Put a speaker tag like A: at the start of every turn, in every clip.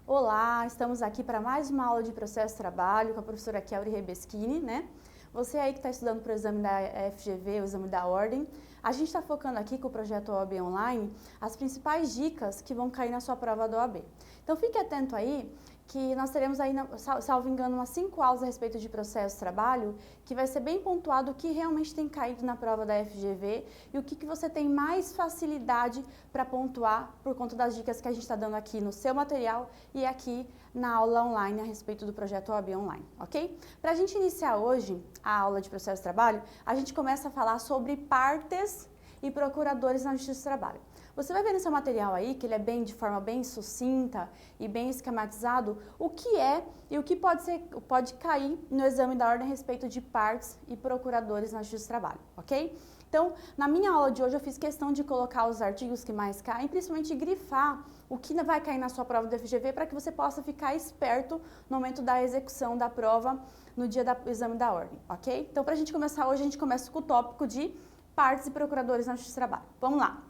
A: Olá, estamos aqui para mais uma aula de processo de trabalho com a professora Kelly Rebeschini, né? Você aí que está estudando para o exame da FGV, o exame da ordem, a gente está focando aqui com o projeto OAB Online as principais dicas que vão cair na sua prova da OAB. Então fique atento aí que nós teremos aí, salvo engano, umas 5 aulas a respeito de processo de trabalho, que vai ser bem pontuado o que realmente tem caído na prova da FGV e o que você tem mais facilidade para pontuar por conta das dicas que a gente está dando aqui no seu material e aqui na aula online a respeito do projeto OAB Online, ok? Para a gente iniciar hoje a aula de processo de trabalho, a gente começa a falar sobre partes e procuradores na Justiça do Trabalho. Você vai ver no seu material aí, que ele é de forma bem sucinta e bem esquematizado, o que é e o que pode cair no exame da ordem a respeito de partes e procuradores na Justiça do Trabalho, ok? Então, na minha aula de hoje eu fiz questão de colocar os artigos que mais caem, principalmente grifar o que vai cair na sua prova do FGV para que você possa ficar esperto no momento da execução da prova no dia do exame da ordem, ok? Então, para a gente começar hoje, a gente começa com o tópico de partes e procuradores na Justiça do Trabalho. Vamos lá.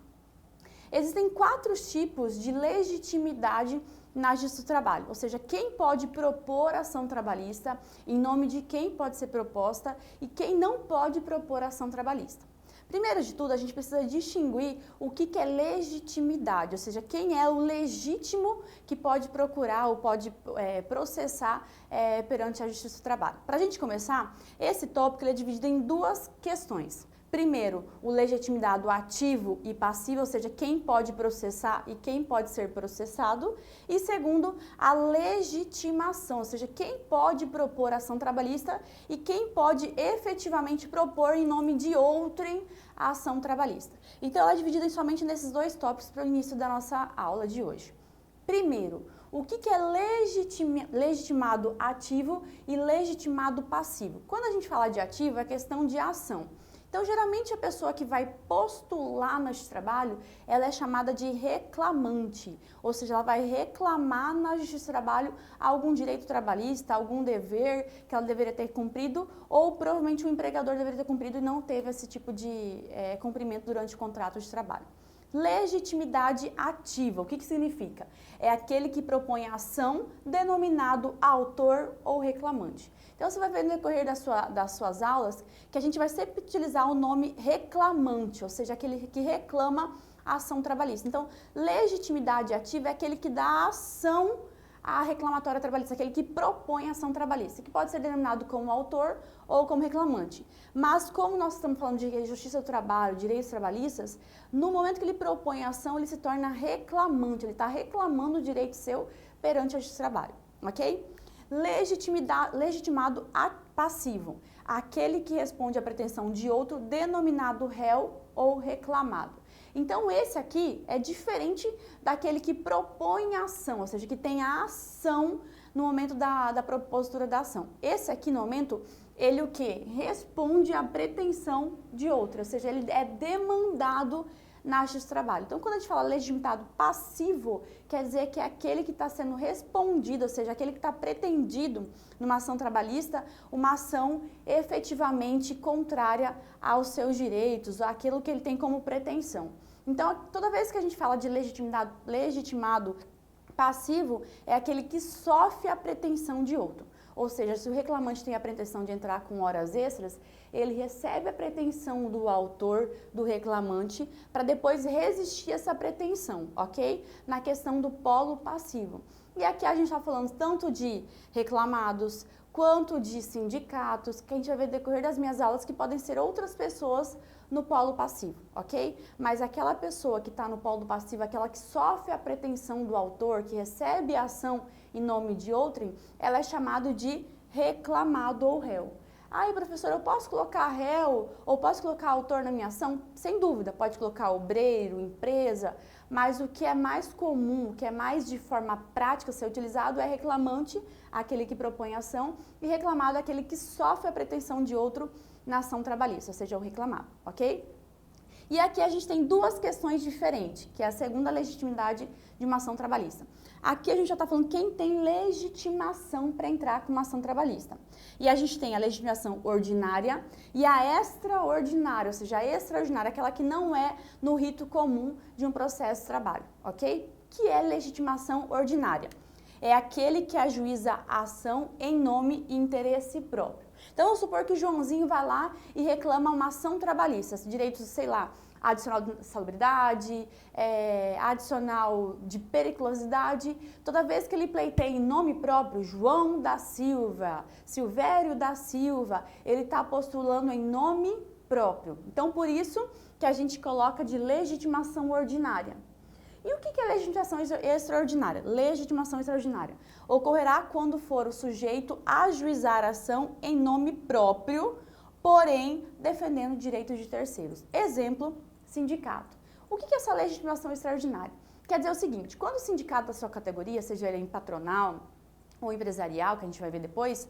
A: Existem 4 tipos de legitimidade na Justiça do Trabalho, ou seja, quem pode propor ação trabalhista, em nome de quem pode ser proposta e quem não pode propor ação trabalhista. Primeiro de tudo, a gente precisa distinguir o que é legitimidade, ou seja, quem é o legítimo que pode procurar ou pode processar perante a Justiça do Trabalho. Para a gente começar, esse tópico ele é dividido em 2 questões. Primeiro, o legitimado ativo e passivo, ou seja, quem pode processar e quem pode ser processado. E segundo, a legitimação, ou seja, quem pode propor ação trabalhista e quem pode efetivamente propor em nome de outrem a ação trabalhista. Então, ela é dividida somente nesses 2 tópicos para o início da nossa aula de hoje. Primeiro, o que é legitimado ativo e legitimado passivo? Quando a gente fala de ativo, é questão de ação. Então, geralmente, a pessoa que vai postular no Justiça do Trabalho, ela é chamada de reclamante, ou seja, ela vai reclamar na Justiça do Trabalho algum direito trabalhista, algum dever que ela deveria ter cumprido, ou provavelmente o empregador deveria ter cumprido e não teve esse tipo de cumprimento durante o contrato de trabalho. Legitimidade ativa, o que significa? É aquele que propõe a ação denominado autor ou reclamante. Então, você vai ver no decorrer das suas aulas que a gente vai sempre utilizar o nome reclamante, ou seja, aquele que reclama a ação trabalhista. Então, legitimidade ativa é aquele que dá ação à reclamatória trabalhista, aquele que propõe a ação trabalhista, que pode ser denominado como autor ou como reclamante. Mas, como nós estamos falando de justiça do trabalho, direitos trabalhistas, no momento que ele propõe a ação, ele se torna reclamante, ele está reclamando o direito seu perante a justiça do trabalho, ok? Legitimado passivo, aquele que responde à pretensão de outro denominado réu ou reclamado. Então, esse aqui é diferente daquele que propõe a ação, ou seja, que tem a ação no momento da propositura da ação. Esse aqui, no momento, ele o quê? Responde à pretensão de outro, ou seja, ele é demandado na Justiça do Trabalho. Então, quando a gente fala legitimado passivo, quer dizer que é aquele que está sendo respondido, ou seja, aquele que está pretendido numa ação trabalhista, uma ação efetivamente contrária aos seus direitos, aquilo que ele tem como pretensão. Então, toda vez que a gente fala de legitimado passivo, é aquele que sofre a pretensão de outro. Ou seja, se o reclamante tem a pretensão de entrar com horas extras, ele recebe a pretensão do autor, do reclamante, para depois resistir a essa pretensão, ok? Na questão do polo passivo. E aqui a gente está falando tanto de reclamados, quanto de sindicatos, que a gente vai ver no decorrer das minhas aulas, que podem ser outras pessoas no polo passivo, ok? Mas aquela pessoa que está no polo passivo, aquela que sofre a pretensão do autor, que recebe a ação em nome de outrem, ela é chamada de reclamado ou réu. Aí, professor, eu posso colocar réu ou posso colocar autor na minha ação? Sem dúvida, pode colocar obreiro, empresa, mas o que é mais comum, o que é mais de forma prática ser utilizado é reclamante, aquele que propõe a ação, e reclamado, aquele que sofre a pretensão de outro na ação trabalhista, ou seja, o reclamado, ok? E aqui a gente tem 2 questões diferentes, que é a segunda legitimidade de uma ação trabalhista. Aqui a gente já está falando quem tem legitimação para entrar com uma ação trabalhista. E a gente tem a legitimação ordinária e a extraordinária, ou seja, a extraordinária, aquela que não é no rito comum de um processo de trabalho, ok? Que é legitimação ordinária. é aquele que ajuiza a ação em nome e interesse próprio. Então, vamos supor que o Joãozinho vai lá e reclama uma ação trabalhista, direitos, sei lá, adicional de salubridade, adicional de periculosidade. Toda vez que ele pleiteia em nome próprio, João da Silva, Silvério da Silva, ele está postulando em nome próprio. Então, por isso que a gente coloca de legitimação ordinária. E o que é legitimação extraordinária? Legitimação extraordinária ocorrerá quando for o sujeito ajuizar a ação em nome próprio, porém defendendo direitos de terceiros. Exemplo, sindicato. O que é essa legitimação extraordinária? Quer dizer o seguinte, quando o sindicato da sua categoria, seja ele em patronal ou empresarial, que a gente vai ver depois,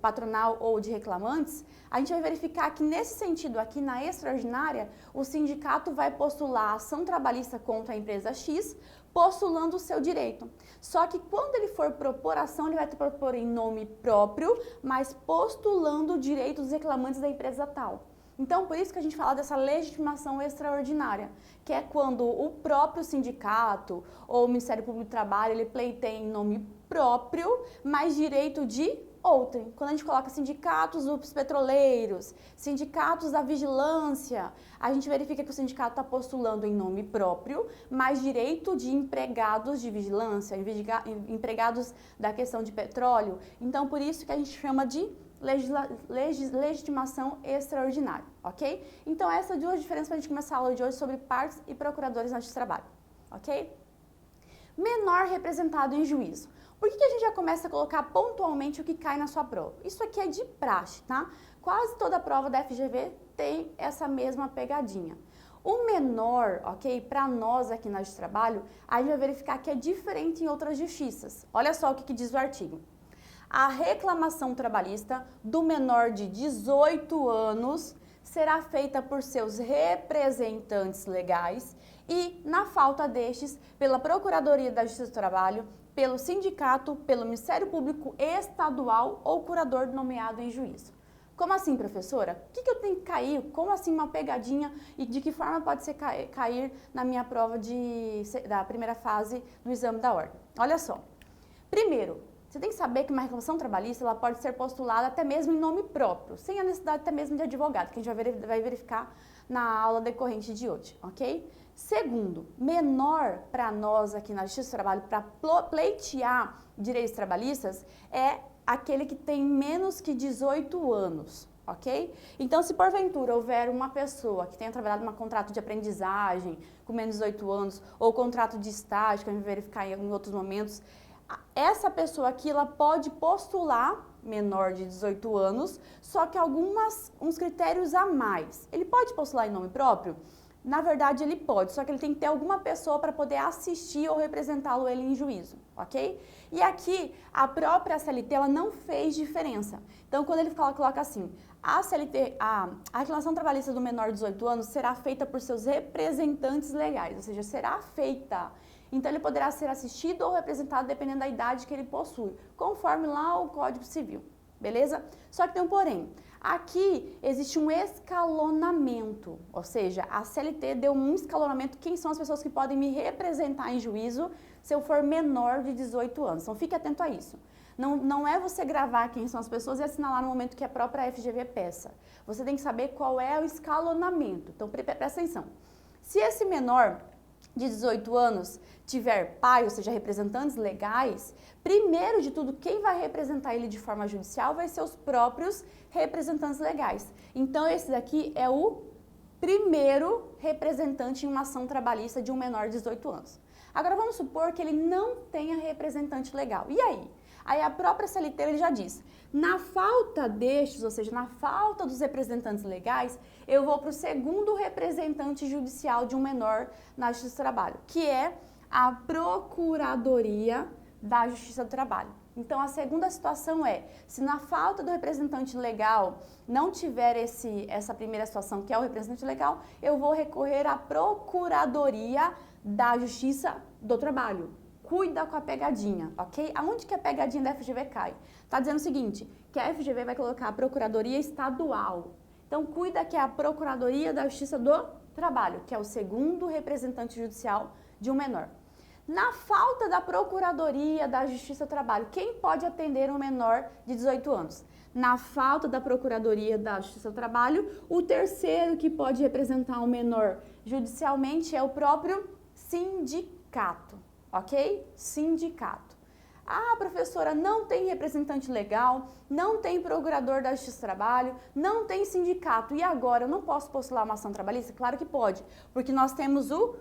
A: patronal ou de reclamantes, a gente vai verificar que nesse sentido aqui, na extraordinária, o sindicato vai postular ação trabalhista contra a empresa X, postulando o seu direito. Só que quando ele for propor ação, ele vai propor em nome próprio, mas postulando o direito dos reclamantes da empresa tal. Então, por isso que a gente fala dessa legitimação extraordinária, que é quando o próprio sindicato ou o Ministério Público do Trabalho, ele pleiteia em nome próprio, mas direito de outrem. Quando a gente coloca sindicatos dos petroleiros, sindicatos da vigilância, a gente verifica que o sindicato está postulando em nome próprio, mas direito de empregados de vigilância, empregados da questão de petróleo. Então, por isso que a gente chama de legitimação extraordinária, ok? Então, essas duas diferenças para a gente começar a aula de hoje sobre partes e procuradores na justiça do trabalho, ok? Menor representado em juízo. Por que a gente já começa a colocar pontualmente o que cai na sua prova? Isso aqui é de praxe, tá? Quase toda a prova da FGV tem essa mesma pegadinha. O menor, ok? Para nós aqui na Justiça do Trabalho, a gente vai verificar que é diferente em outras justiças. Olha só o que diz o artigo. A reclamação trabalhista do menor de 18 anos será feita por seus representantes legais e, na falta destes, pela Procuradoria da Justiça do Trabalho, pelo sindicato, pelo Ministério Público Estadual ou curador nomeado em juízo. Como assim, professora? O que eu tenho que cair? Como assim uma pegadinha? E de que forma pode ser cair na minha prova da primeira fase do exame da ordem? Olha só. Primeiro, você tem que saber que uma reclamação trabalhista ela pode ser postulada até mesmo em nome próprio, sem a necessidade até mesmo de advogado, que a gente vai verificar na aula decorrente de hoje, ok? Segundo, menor para nós aqui na Justiça do Trabalho, para pleitear direitos trabalhistas, é aquele que tem menos que 18 anos, ok? Então, se porventura houver uma pessoa que tenha trabalhado em um contrato de aprendizagem com menos de 18 anos, ou contrato de estágio, que a gente vai verificar em outros momentos, essa pessoa aqui, ela pode postular menor de 18 anos, só que uns critérios a mais. Ele pode postular em nome próprio? Na verdade, ele pode, só que ele tem que ter alguma pessoa para poder assistir ou representá-lo ele em juízo, ok? E aqui, a própria CLT, ela não fez diferença. Então, quando ele coloca assim, a CLT, a reclamação trabalhista do menor de 18 anos será feita por seus representantes legais, ou seja, será feita. Então, ele poderá ser assistido ou representado dependendo da idade que ele possui, conforme lá o Código Civil, beleza? Só que tem um porém. Aqui existe um escalonamento, ou seja, a CLT deu um escalonamento quem são as pessoas que podem me representar em juízo se eu for menor de 18 anos. Então, fique atento a isso. Não é você gravar quem são as pessoas e assinar no momento que a própria FGV peça. Você tem que saber qual é o escalonamento. Então, presta atenção. Se esse menor de 18 anos tiver pai, ou seja, representantes legais, primeiro de tudo, quem vai representar ele de forma judicial vai ser os próprios representantes legais. Então, esse daqui é o primeiro representante em uma ação trabalhista de um menor de 18 anos. Agora, vamos supor que ele não tenha representante legal. E aí? Aí a própria CLT ele já diz, na falta destes, ou seja, na falta dos representantes legais, eu vou para o segundo representante judicial de um menor na Justiça do Trabalho, que é a Procuradoria da Justiça do Trabalho. Então, a segunda situação é, se na falta do representante legal não tiver essa primeira situação, que é o representante legal, eu vou recorrer à Procuradoria da Justiça do Trabalho. Cuida com a pegadinha, ok? Aonde que a pegadinha da FGV cai? Tá dizendo o seguinte, que a FGV vai colocar a Procuradoria Estadual. Então, cuida que é a Procuradoria da Justiça do Trabalho, que é o segundo representante judicial de um menor. Na falta da Procuradoria da Justiça do Trabalho, quem pode atender um menor de 18 anos? Na falta da Procuradoria da Justiça do Trabalho, o terceiro que pode representar um menor judicialmente é o próprio sindicato, ok? Sindicato. Ah, professora, não tem representante legal, não tem procurador da Justiça do Trabalho, não tem sindicato. E agora, eu não posso postular uma ação trabalhista? Claro que pode, porque nós temos o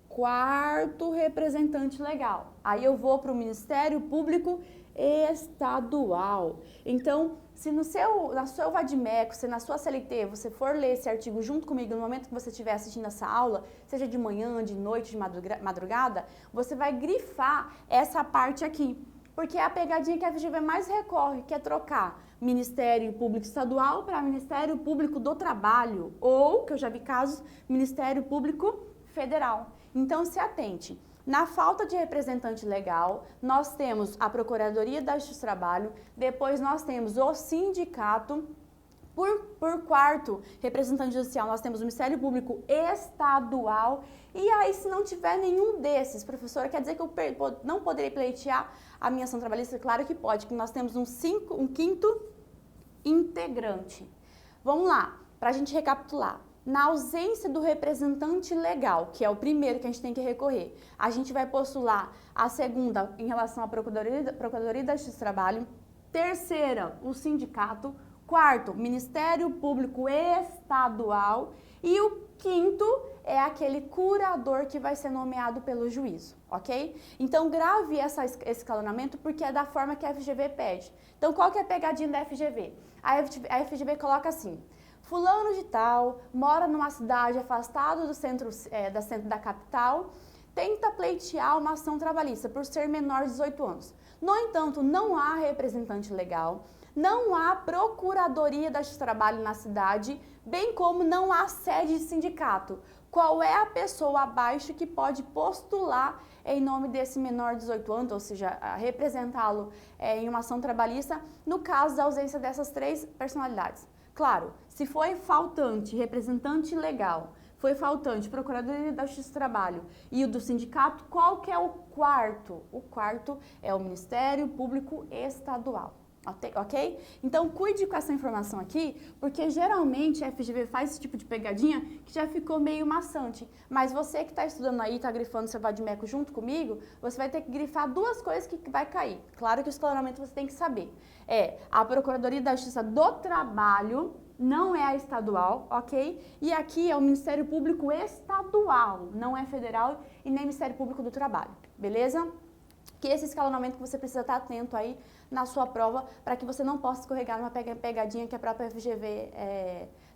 A: quarto representante legal. Aí eu vou para o Ministério Público Estadual. Então, se no seu Vadimeco, se na sua CLT você for ler esse artigo junto comigo no momento que você estiver assistindo essa aula, seja de manhã, de noite, de madrugada, você vai grifar essa parte aqui. Porque é a pegadinha que a FGV mais recorre, que é trocar Ministério Público Estadual para Ministério Público do Trabalho, ou, que eu já vi casos, Ministério Público Federal. Então, se atente. Na falta de representante legal, nós temos a Procuradoria da Justiça do Trabalho, depois nós temos o sindicato, por quarto representante judicial, nós temos o Ministério Público Estadual, e aí se não tiver nenhum desses, professora, quer dizer que eu não poderei pleitear a minha ação trabalhista? Claro que pode, porque nós temos um quinto integrante. Vamos lá, para a gente recapitular. Na ausência do representante legal, que é o primeiro que a gente tem que recorrer, a gente vai postular a segunda em relação à Procuradoria da Justiça do Trabalho, terceira, o sindicato, quarto, Ministério Público Estadual e o quinto é aquele curador que vai ser nomeado pelo juízo, ok? Então, grave esse escalonamento porque é da forma que a FGV pede. Então, qual que é a pegadinha da FGV? A FGV coloca assim: fulano de tal mora numa cidade afastada do centro da capital, tenta pleitear uma ação trabalhista por ser menor de 18 anos. No entanto, não há representante legal, não há Procuradoria da Justiça do Trabalho na cidade, bem como não há sede de sindicato. Qual é a pessoa abaixo que pode postular em nome desse menor de 18 anos, ou seja, representá-lo em uma ação trabalhista, no caso da ausência dessas três personalidades? Claro, se foi faltante representante legal, foi faltante Procuradoria da Justiça do Trabalho e o do sindicato, qual que é o quarto? O quarto é o Ministério Público Estadual, ok? Então, cuide com essa informação aqui, porque geralmente a FGV faz esse tipo de pegadinha que já ficou meio maçante. Mas você que está estudando aí, está grifando seu vadimeco junto comigo, você vai ter que grifar duas coisas que vai cair. Claro que o escalonamento você tem que saber. A Procuradoria da Justiça do Trabalho, não é a estadual, ok? E aqui é o Ministério Público Estadual, não é federal e nem Ministério Público do Trabalho, beleza? Que esse escalonamento que você precisa estar atento aí na sua prova, para que você não possa escorregar numa pegadinha que a própria FGV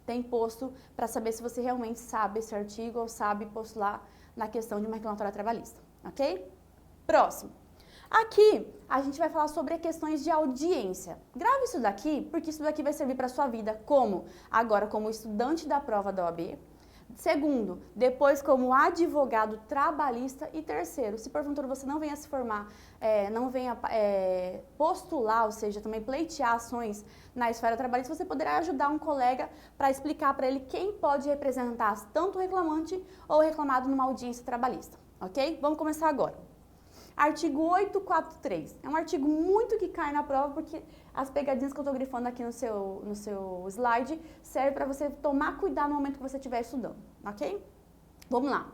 A: tem posto, para saber se você realmente sabe esse artigo ou sabe postular na questão de uma reclamatória trabalhista, ok? Próximo. Aqui, a gente vai falar sobre questões de audiência. Grave isso daqui, porque isso daqui vai servir para a sua vida agora como estudante da prova da OAB, segundo, depois como advogado trabalhista e terceiro, se porventura você não venha se formar, não venha postular, ou seja, também pleitear ações na esfera trabalhista, você poderá ajudar um colega para explicar para ele quem pode representar tanto o reclamante ou o reclamado numa audiência trabalhista, ok? Vamos começar agora. Artigo 843. É um artigo muito que cai na prova, porque as pegadinhas que eu estou grifando aqui no seu slide servem para você tomar cuidado no momento que você estiver estudando, ok? Vamos lá.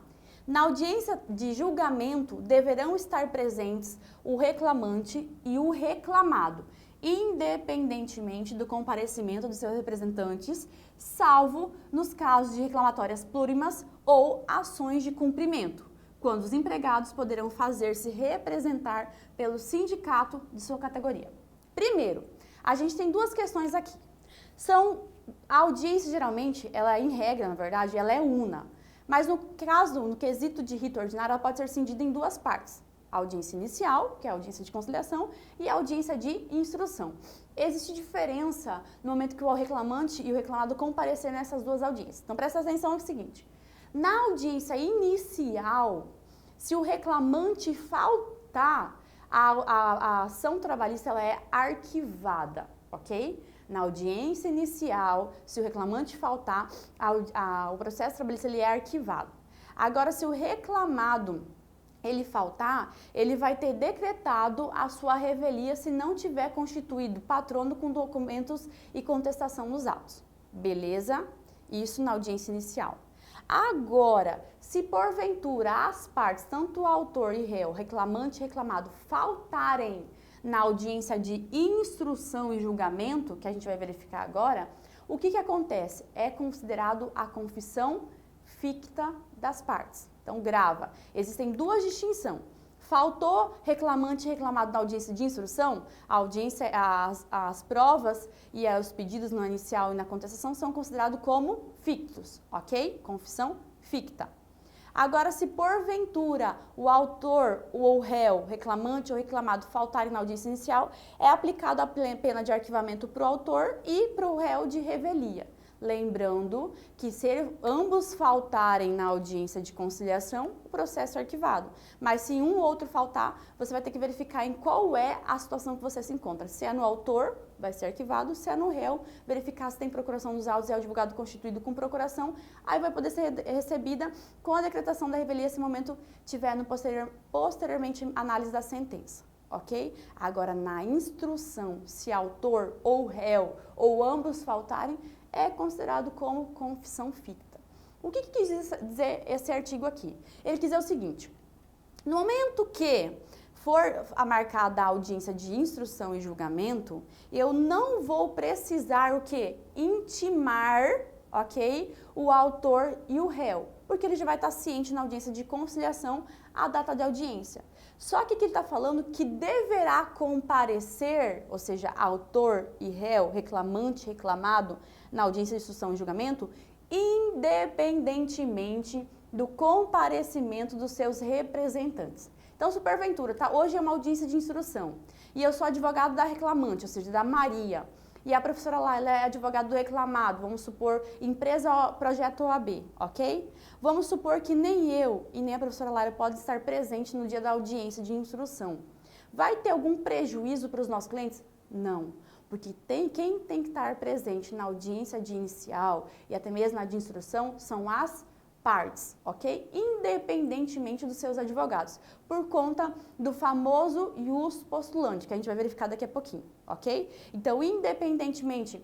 A: Na audiência de julgamento, deverão estar presentes o reclamante e o reclamado, independentemente do comparecimento dos seus representantes, salvo nos casos de reclamatórias plurimas ou ações de cumprimento, quando os empregados poderão fazer-se representar pelo sindicato de sua categoria. Primeiro, a gente tem duas questões aqui. A audiência, geralmente, ela em regra, na verdade, ela é una. Mas no quesito de rito ordinário, ela pode ser cindida em duas partes. A audiência inicial, que é a audiência de conciliação, e a audiência de instrução. Existe diferença no momento que o reclamante e o reclamado comparecerem nessas duas audiências. Então, presta atenção no seguinte. Na audiência inicial, se o reclamante faltar, a ação trabalhista ela é arquivada, ok? Na audiência inicial, se o reclamante faltar, o processo trabalhista ele é arquivado. Agora, se o reclamado ele faltar, ele vai ter decretado a sua revelia se não tiver constituído patrono com documentos e contestação nos autos. Beleza? Isso na audiência inicial. Agora, se porventura as partes, tanto o autor e réu, reclamante e reclamado, faltarem na audiência de instrução e julgamento, que a gente vai verificar agora, o que acontece? É considerado a confissão ficta das partes. Então, grava. Existem duas distinções. Faltou reclamante e reclamado na audiência de instrução, a audiência, as provas e os pedidos no inicial e na contestação são considerados como fictos, ok? Confissão ficta. Agora, se porventura o autor ou o réu, reclamante ou reclamado faltarem na audiência inicial, é aplicado a pena de arquivamento para o autor e para o réu de revelia. Lembrando que se ambos faltarem na audiência de conciliação, o processo é arquivado. Mas se um ou outro faltar, você vai ter que verificar em qual é a situação que você se encontra. Se é no autor, vai ser arquivado. Se é no réu, verificar se tem procuração dos autos e é o advogado constituído com procuração. Aí vai poder ser recebida com a decretação da revelia se o momento tiver no posteriormente análise da sentença. Ok? Agora, na instrução, se autor ou réu ou ambos faltarem, é considerado como confissão ficta. O que quis dizer esse artigo aqui? Ele quis dizer o seguinte: no momento que for marcada a audiência de instrução e julgamento, eu não vou precisar o quê? Intimar, ok? O autor e o réu, porque ele já vai estar ciente na audiência de conciliação a data de audiência. Só que aqui ele está falando que deverá comparecer, ou seja, autor e réu, reclamante, reclamado, na audiência de instrução e julgamento, independentemente do comparecimento dos seus representantes. Então, se porventura, tá? Hoje é uma audiência de instrução e eu sou advogado da reclamante, ou seja, da Maria, e a professora lá, ela é advogada do reclamado, vamos supor, empresa projeto OAB, ok? Vamos supor que nem eu e nem a professora Lara pode estar presente no dia da audiência de instrução. Vai ter algum prejuízo para os nossos clientes? Não, porque quem tem que estar presente na audiência de inicial e até mesmo na de instrução são as partes, ok? Independentemente dos seus advogados, por conta do famoso ius postulante, que a gente vai verificar daqui a pouquinho, ok? Então, independentemente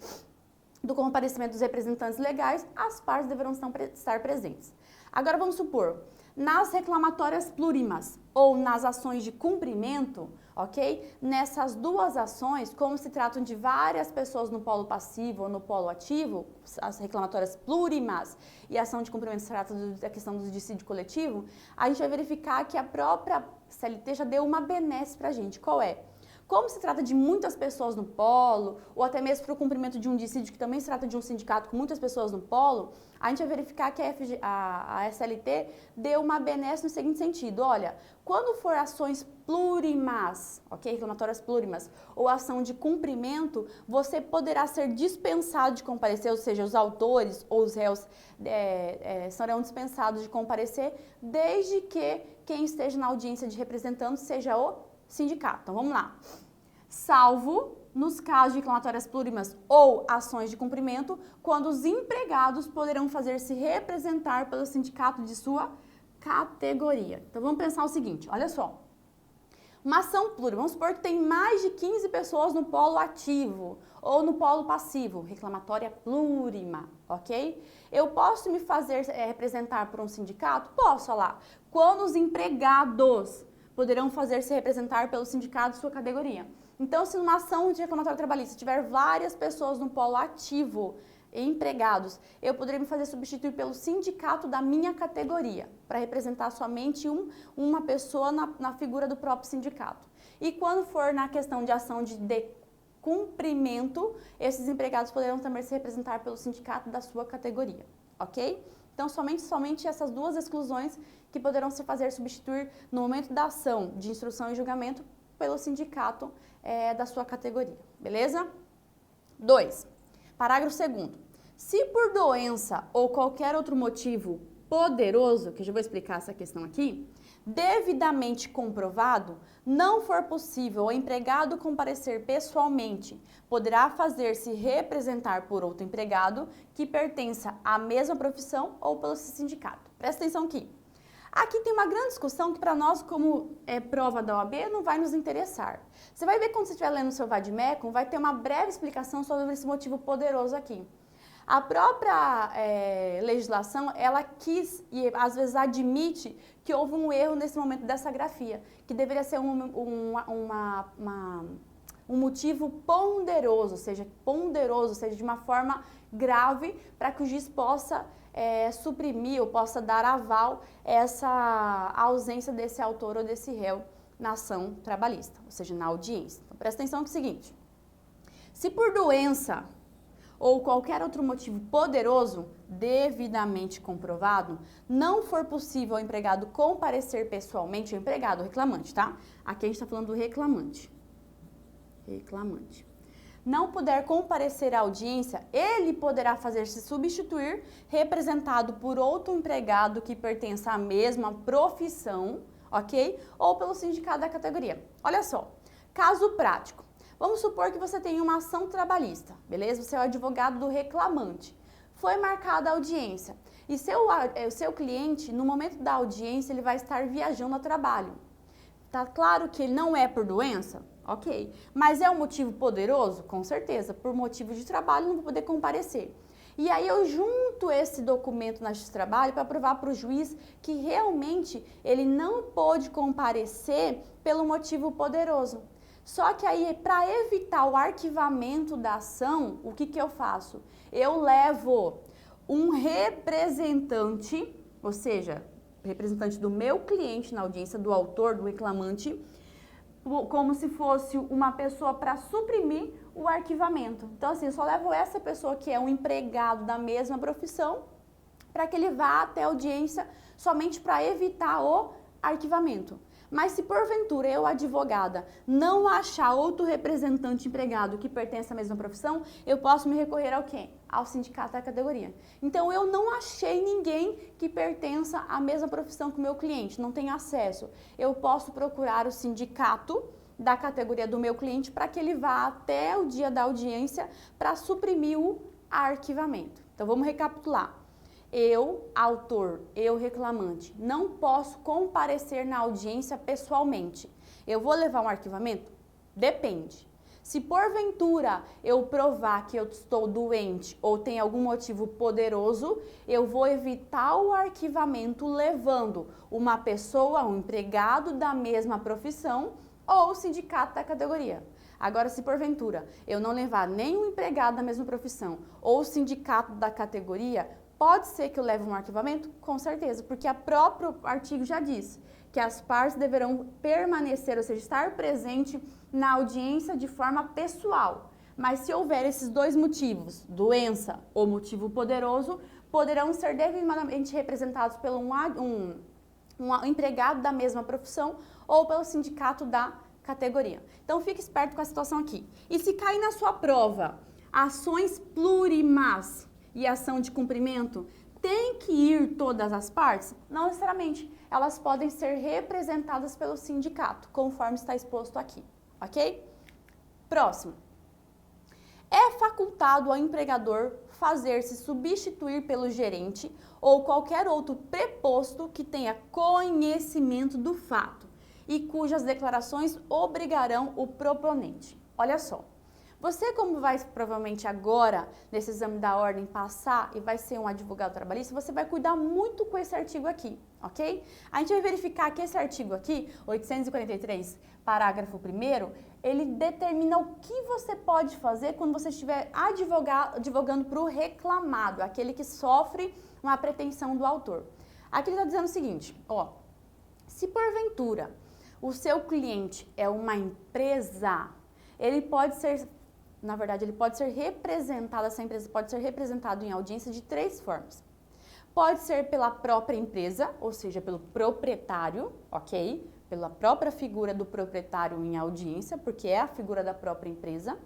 A: do comparecimento dos representantes legais, as partes deverão estar presentes. Agora, vamos supor, nas reclamatórias plurimas ou nas ações de cumprimento, ok? Nessas duas ações, como se tratam de várias pessoas no polo passivo ou no polo ativo, as reclamatórias plurimas e a ação de cumprimento se trata da questão do dissídio coletivo, a gente vai verificar que a própria CLT já deu uma benesse pra gente. Qual é? Como se trata de muitas pessoas no polo, ou até mesmo para o cumprimento de um dissídio, que também se trata de um sindicato com muitas pessoas no polo, a gente vai verificar que a SLT deu uma benesse no seguinte sentido: olha, quando for ações plurimas, ok? Reclamatórias plurimas, ou ação de cumprimento, você poderá ser dispensado de comparecer, ou seja, os autores ou os réus serão dispensados de comparecer, desde que quem esteja na audiência de representando seja o sindicato. Então, vamos lá. Salvo nos casos de reclamatórias plurimas ou ações de cumprimento, quando os empregados poderão fazer-se representar pelo sindicato de sua categoria. Então, vamos pensar o seguinte, olha só. Uma ação plurima, vamos supor que tem mais de 15 pessoas no polo ativo ou no polo passivo, reclamatória plurima, ok? Eu posso me fazer representar por um sindicato? Posso, olha lá. Quando os empregados poderão fazer-se representar pelo sindicato de sua categoria. Então, se numa ação de reclamatório trabalhista tiver várias pessoas no polo ativo, empregados, eu poderia me fazer substituir pelo sindicato da minha categoria, para representar somente uma pessoa na figura do próprio sindicato. E quando for na questão de ação de cumprimento, esses empregados poderão também se representar pelo sindicato da sua categoria, ok? Então, somente essas duas exclusões que poderão se fazer substituir no momento da ação de instrução e julgamento pelo sindicato da sua categoria, beleza? 2. Parágrafo 2º. Se por doença ou qualquer outro motivo poderoso, que eu já vou explicar essa questão aqui, devidamente comprovado, não for possível ao empregado comparecer pessoalmente, poderá fazer-se representar por outro empregado que pertença à mesma profissão ou pelo sindicato. Presta atenção aqui. Aqui tem uma grande discussão que para nós, como é prova da OAB, não vai nos interessar. Você vai ver quando você estiver lendo o seu vade-mecum, vai ter uma breve explicação sobre esse motivo poderoso aqui. A própria legislação, ela quis e às vezes admite que houve um erro nesse momento dessa grafia, que deveria ser um motivo ponderoso, ou seja, de uma forma grave, para que o juiz possa suprimir ou possa dar aval a essa ausência desse autor ou desse réu na ação trabalhista, ou seja, na audiência. Então, presta atenção no seguinte: se por doença ou qualquer outro motivo poderoso, devidamente comprovado, não for possível ao empregado comparecer pessoalmente, o empregado, o reclamante, tá? Aqui a gente está falando do reclamante. Não puder comparecer à audiência, ele poderá fazer-se substituir, representado por outro empregado que pertença à mesma profissão, ok? Ou pelo sindicato da categoria. Olha só, caso prático. Vamos supor que você tem uma ação trabalhista, beleza? Você é o advogado do reclamante. Foi marcada a audiência e o seu cliente, no momento da audiência, ele vai estar viajando a trabalho. Tá claro que ele não é por doença? Ok. Mas é um motivo poderoso? Com certeza. Por motivo de trabalho, não vou poder comparecer. E aí eu junto esse documento na Justiça do Trabalho para provar para o juiz que realmente ele não pôde comparecer pelo motivo poderoso. Só que aí, para evitar o arquivamento da ação, o que eu faço? Eu levo um representante, ou seja, representante do meu cliente na audiência, do autor, do reclamante, como se fosse uma pessoa para suprimir o arquivamento. Então, assim, eu só levo essa pessoa que é um empregado da mesma profissão para que ele vá até a audiência somente para evitar o arquivamento. Mas se porventura eu, advogada, não achar outro representante empregado que pertence à mesma profissão, eu posso me recorrer ao quê? Ao sindicato da categoria. Então eu não achei ninguém que pertença à mesma profissão que o meu cliente, não tenho acesso. Eu posso procurar o sindicato da categoria do meu cliente para que ele vá até o dia da audiência para suprimir o arquivamento. Então vamos recapitular. Eu, autor, eu, reclamante, não posso comparecer na audiência pessoalmente. Eu vou levar um arquivamento? Depende. Se porventura eu provar que eu estou doente ou tem algum motivo poderoso, eu vou evitar o arquivamento levando uma pessoa, um empregado da mesma profissão ou o sindicato da categoria. Agora, se porventura eu não levar nenhum empregado da mesma profissão ou o sindicato da categoria, pode ser que eu leve um arquivamento? Com certeza, porque o próprio artigo já diz que as partes deverão permanecer, ou seja, estar presente na audiência de forma pessoal. Mas se houver esses dois motivos, doença ou motivo poderoso, poderão ser devidamente representados por um empregado da mesma profissão ou pelo sindicato da categoria. Então, fique esperto com a situação aqui. E se cair na sua prova ações plurimas e ação de cumprimento, tem que ir todas as partes? Não necessariamente. Elas podem ser representadas pelo sindicato, conforme está exposto aqui, ok? Próximo. É facultado ao empregador fazer-se substituir pelo gerente ou qualquer outro preposto que tenha conhecimento do fato e cujas declarações obrigarão o proponente. Olha só. Você, como vai provavelmente agora, nesse exame da ordem, passar e vai ser um advogado trabalhista, você vai cuidar muito com esse artigo aqui, ok? A gente vai verificar que esse artigo aqui, 843, parágrafo 1º, ele determina o que você pode fazer quando você estiver advogando para o reclamado, aquele que sofre uma pretensão do autor. Aqui ele está dizendo o seguinte, ó, se porventura o seu cliente é uma empresa, ele pode ser... Na verdade, ele pode ser representado, essa empresa pode ser representada em audiência de 3 formas. Pode ser pela própria empresa, ou seja, pelo proprietário, ok? Pela própria figura do proprietário em audiência, porque é a figura da própria empresa.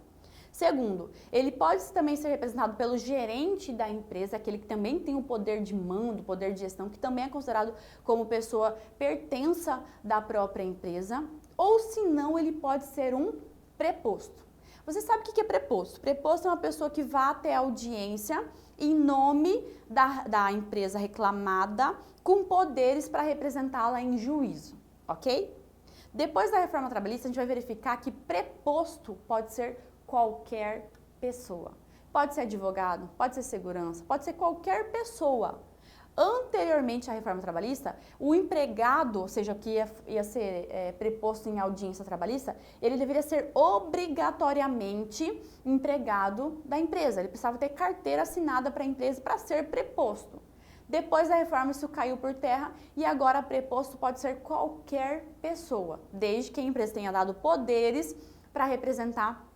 A: Segundo, ele pode também ser representado pelo gerente da empresa, aquele que também tem o poder de mando, poder de gestão, que também é considerado como pessoa pertença da própria empresa. Ou se não, ele pode ser um preposto. Você sabe o que é preposto? Preposto é uma pessoa que vai até a audiência em nome da empresa reclamada com poderes para representá-la em juízo, ok? Depois da reforma trabalhista, a gente vai verificar que preposto pode ser qualquer pessoa. Pode ser advogado, pode ser segurança, pode ser qualquer pessoa. Anteriormente à reforma trabalhista, o empregado, ou seja, que ia ser preposto em audiência trabalhista, ele deveria ser obrigatoriamente empregado da empresa. Ele precisava ter carteira assinada para a empresa para ser preposto. Depois da reforma, isso caiu por terra e agora preposto pode ser qualquer pessoa, desde que a empresa tenha dado poderes para representar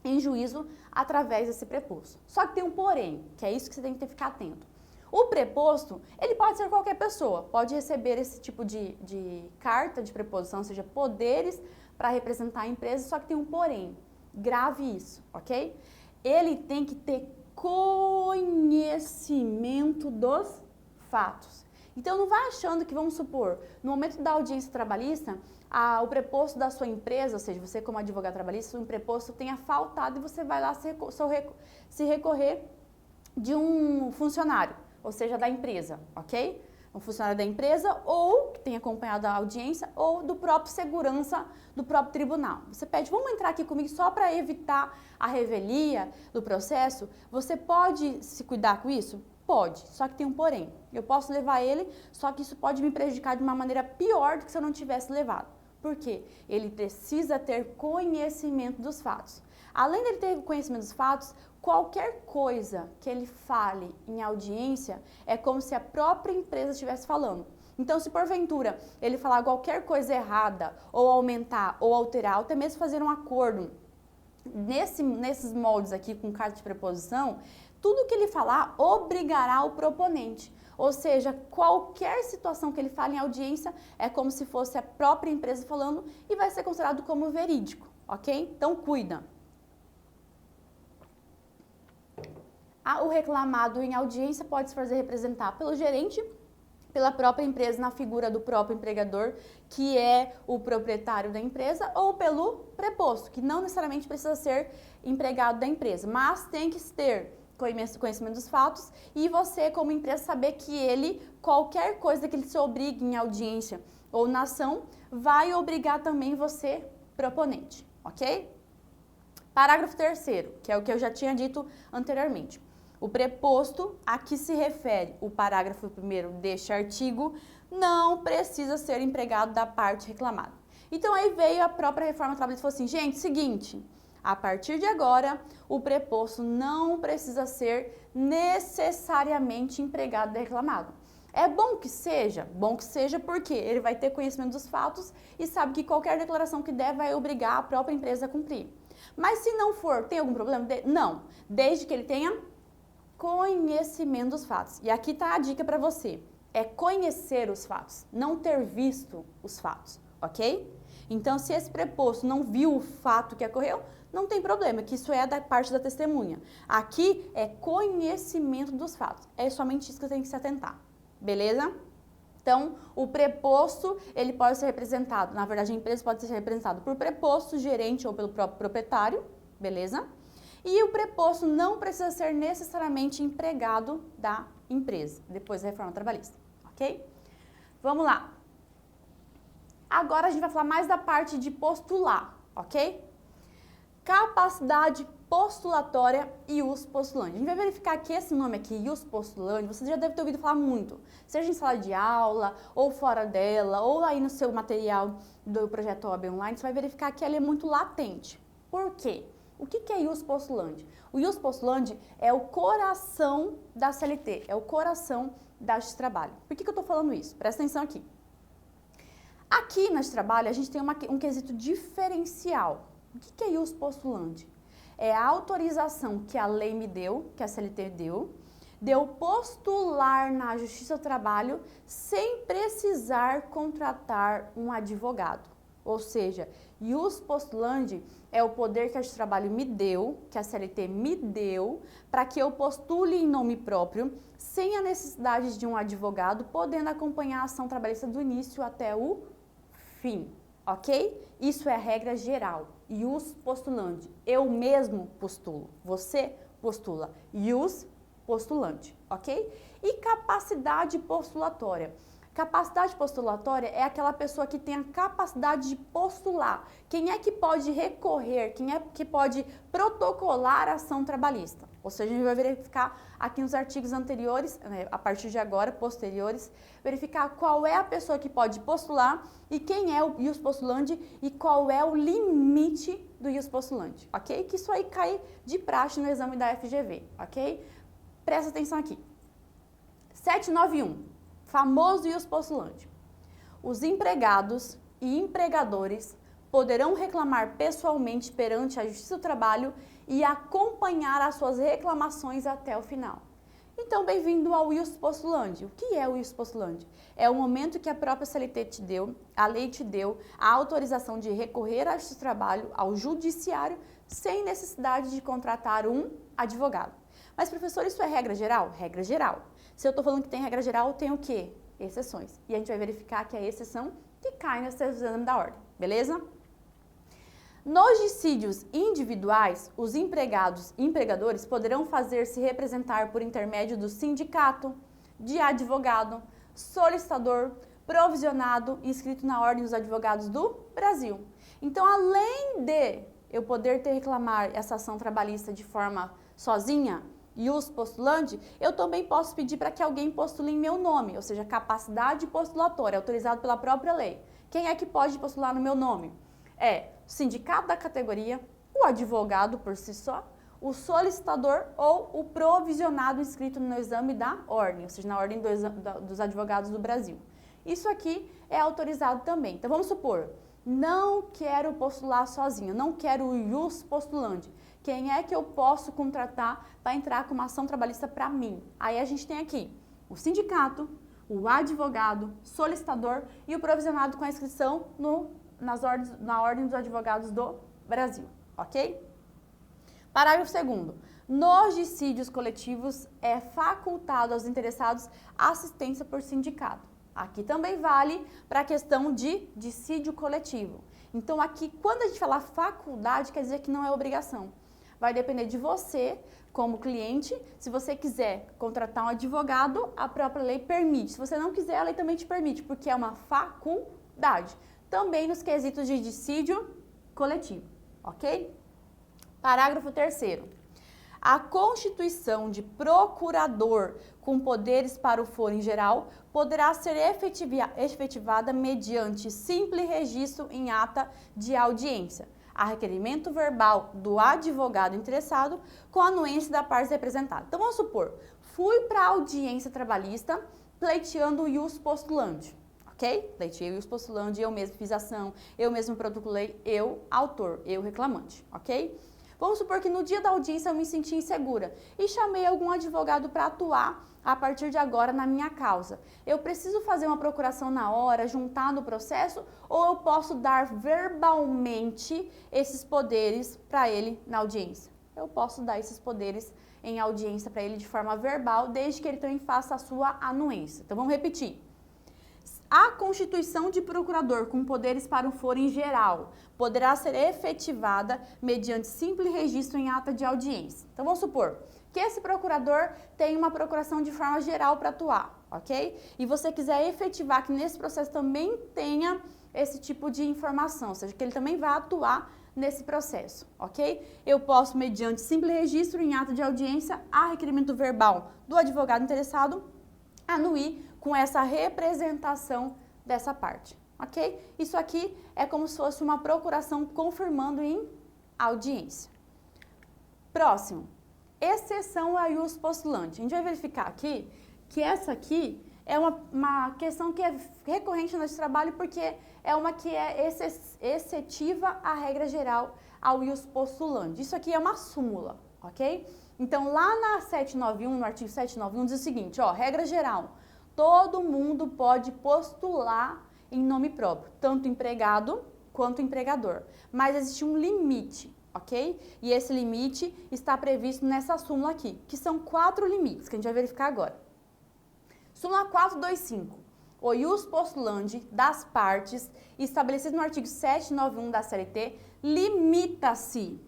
A: em juízo através desse preposto. Só que tem um porém, que é isso que você tem que ficar atento. O preposto, ele pode ser qualquer pessoa, pode receber esse tipo de carta de preposição, ou seja, poderes para representar a empresa, só que tem um porém, grave isso, ok? Ele tem que ter conhecimento dos fatos. Então, não vai achando que, vamos supor, no momento da audiência trabalhista, o preposto da sua empresa, ou seja, você como advogado trabalhista, o preposto tenha faltado e você vai lá se recorrer de um funcionário, ou seja, da empresa, ok? Um funcionário da empresa ou que tenha acompanhado a audiência ou do próprio segurança do próprio tribunal. Você pede, vamos entrar aqui comigo só para evitar a revelia do processo? Você pode se cuidar com isso? Pode, só que tem um porém. Eu posso levar ele, só que isso pode me prejudicar de uma maneira pior do que se eu não tivesse levado. Por quê? Ele precisa ter conhecimento dos fatos. Além dele ter conhecimento dos fatos, qualquer coisa que ele fale em audiência é como se a própria empresa estivesse falando. Então, se porventura ele falar qualquer coisa errada, ou aumentar, ou alterar, ou até mesmo fazer um acordo nesses moldes aqui com carta de preposição, tudo que ele falar obrigará o proponente. Ou seja, qualquer situação que ele fale em audiência é como se fosse a própria empresa falando e vai ser considerado como verídico, ok? Então, cuida. O reclamado em audiência pode se fazer representar pelo gerente, pela própria empresa na figura do próprio empregador, que é o proprietário da empresa, ou pelo preposto, que não necessariamente precisa ser empregado da empresa, mas tem que ter conhecimento dos fatos e você, como empresa, saber que ele, qualquer coisa que ele se obrigue em audiência ou na ação, vai obrigar também você, proponente, ok? Parágrafo 3º, que é o que eu já tinha dito anteriormente. O preposto a que se refere o parágrafo 1º deste artigo não precisa ser empregado da parte reclamada. Então, aí veio a própria reforma trabalhista e falou assim, gente, seguinte, a partir de agora, o preposto não precisa ser necessariamente empregado do reclamado. É bom que seja porque ele vai ter conhecimento dos fatos e sabe que qualquer declaração que der vai obrigar a própria empresa a cumprir. Mas se não for, tem algum problema? Não, desde que ele tenha conhecimento dos fatos. E aqui está a dica para você, é conhecer os fatos, não ter visto os fatos, ok? Então, se esse preposto não viu o fato que ocorreu, não tem problema, que isso é da parte da testemunha. Aqui é conhecimento dos fatos, é somente isso que você tem que se atentar, beleza? Então, o preposto, ele pode ser representado, na verdade a empresa pode ser representada por preposto, gerente ou pelo próprio proprietário, beleza? E o preposto não precisa ser necessariamente empregado da empresa, depois da reforma trabalhista, ok? Vamos lá. Agora a gente vai falar mais da parte de postular, ok? Capacidade postulatória e ius postulante. A gente vai verificar que esse nome aqui, ius postulante, você já deve ter ouvido falar muito, seja em sala de aula, ou fora dela, ou aí no seu material do projeto OAB Online, você vai verificar que ele é muito latente. Por quê? O que é ius postulante? O ius postulante é o coração da CLT, é o coração da Justiça do Trabalho. Por que eu estou falando isso? Presta atenção aqui. Aqui na Justiça do Trabalho, a gente tem um quesito diferencial. O que é ius postulante? É a autorização que a lei me deu, que a CLT deu, de eu postular na Justiça do Trabalho sem precisar contratar um advogado. Ou seja, ius postulandi é o poder que a Justiça do Trabalho me deu, que a CLT me deu, para que eu postule em nome próprio, sem a necessidade de um advogado, podendo acompanhar a ação trabalhista do início até o fim. ok? Isso é a regra geral. Ius postulandi, eu mesmo postulo, você postula, ius postulante, ok? E capacidade postulatória. Capacidade postulatória é aquela pessoa que tem a capacidade de postular. Quem é que pode recorrer, quem é que pode protocolar a ação trabalhista? Ou seja, a gente vai verificar aqui nos artigos anteriores, a partir de agora, posteriores, verificar qual é a pessoa que pode postular e quem é o ius postulandi e qual é o limite do ius postulandi, ok? Que isso aí cai de praxe no exame da FGV, ok? Presta atenção aqui. 791. Famoso ius postulandi. Os empregados e empregadores poderão reclamar pessoalmente perante a Justiça do Trabalho e acompanhar as suas reclamações até o final. Então, bem-vindo ao ius postulandi. O que é o ius postulandi? É o momento que a própria CLT te deu, a lei te deu, a autorização de recorrer à Justiça do Trabalho, ao judiciário, sem necessidade de contratar um advogado. Mas, professor, isso é regra geral? Regra geral. Se eu estou falando que tem regra geral, tem o quê? Exceções. E a gente vai verificar que é a exceção que cai nesse exame da ordem, beleza? Nos dissídios individuais, os empregados e empregadores poderão fazer-se representar por intermédio do sindicato, de advogado, solicitador, provisionado e inscrito na Ordem dos Advogados do Brasil. Então, além de eu poder reclamar essa ação trabalhista de forma sozinha, ius postulandi, eu também posso pedir para que alguém postule em meu nome, ou seja, capacidade postulatória, autorizado pela própria lei. Quem é que pode postular no meu nome? É o sindicato da categoria, o advogado por si só, o solicitador ou o provisionado inscrito no exame da ordem, ou seja, na ordem dos advogados do Brasil. Isso aqui é autorizado também. Então, vamos supor, não quero postular sozinho, não quero o ius postulandi. Quem é que eu posso contratar para entrar com uma ação trabalhista para mim? Aí a gente tem aqui o sindicato, o advogado, solicitador e o provisionado com a inscrição na Ordem dos Advogados do Brasil, ok? Parágrafo 2º. Nos dissídios coletivos é facultado aos interessados assistência por sindicato. Aqui também vale para a questão de dissídio coletivo. Então aqui, quando a gente falar faculdade, quer dizer que não é obrigação. Vai depender de você, como cliente. Se você quiser contratar um advogado, a própria lei permite. Se você não quiser, a lei também te permite, porque é uma faculdade. Também nos quesitos de dissídio coletivo, ok? Parágrafo 3º. A constituição de procurador com poderes para o foro em geral poderá ser efetivada mediante simples registro em ata de audiência, a requerimento verbal do advogado interessado com a anuência da parte representada. Então, vamos supor, fui para a audiência trabalhista pleiteando o ius postulandi, ok? Pleiteei o ius postulandi, eu mesmo fiz ação, eu mesmo protocolei, eu, autor, eu, reclamante, ok? Vamos supor que no dia da audiência eu me senti insegura e chamei algum advogado para atuar a partir de agora na minha causa. Eu preciso fazer uma procuração na hora, juntar no processo, ou eu posso dar verbalmente esses poderes para ele na audiência? Eu posso dar esses poderes em audiência para ele de forma verbal, desde que ele também faça a sua anuência. Então vamos repetir. A constituição de procurador com poderes para o foro em geral poderá ser efetivada mediante simples registro em ata de audiência. Então, vamos supor que esse procurador tem uma procuração de forma geral para atuar, ok? E você quiser efetivar que nesse processo também tenha esse tipo de informação, ou seja, que ele também vai atuar nesse processo, ok? Eu posso, mediante simples registro em ata de audiência, a requerimento verbal do advogado interessado, anuir com essa representação dessa parte, ok? Isso aqui é como se fosse uma procuração confirmando em audiência. Próximo, exceção a ius postulandi. A gente vai verificar aqui que essa aqui é uma questão que é recorrente nesse trabalho porque é uma que é excetiva à regra geral ao ius postulandi. Isso aqui é uma súmula, ok? Então, lá na 791, no artigo 791, diz o seguinte, ó, regra geral, todo mundo pode postular em nome próprio, tanto empregado quanto empregador, mas existe um limite, ok? E esse limite está previsto nessa súmula aqui, que são 4 limites, que a gente vai verificar agora. Súmula 425. o ius postulandi das partes estabelecido no artigo 791 da CLT limita-se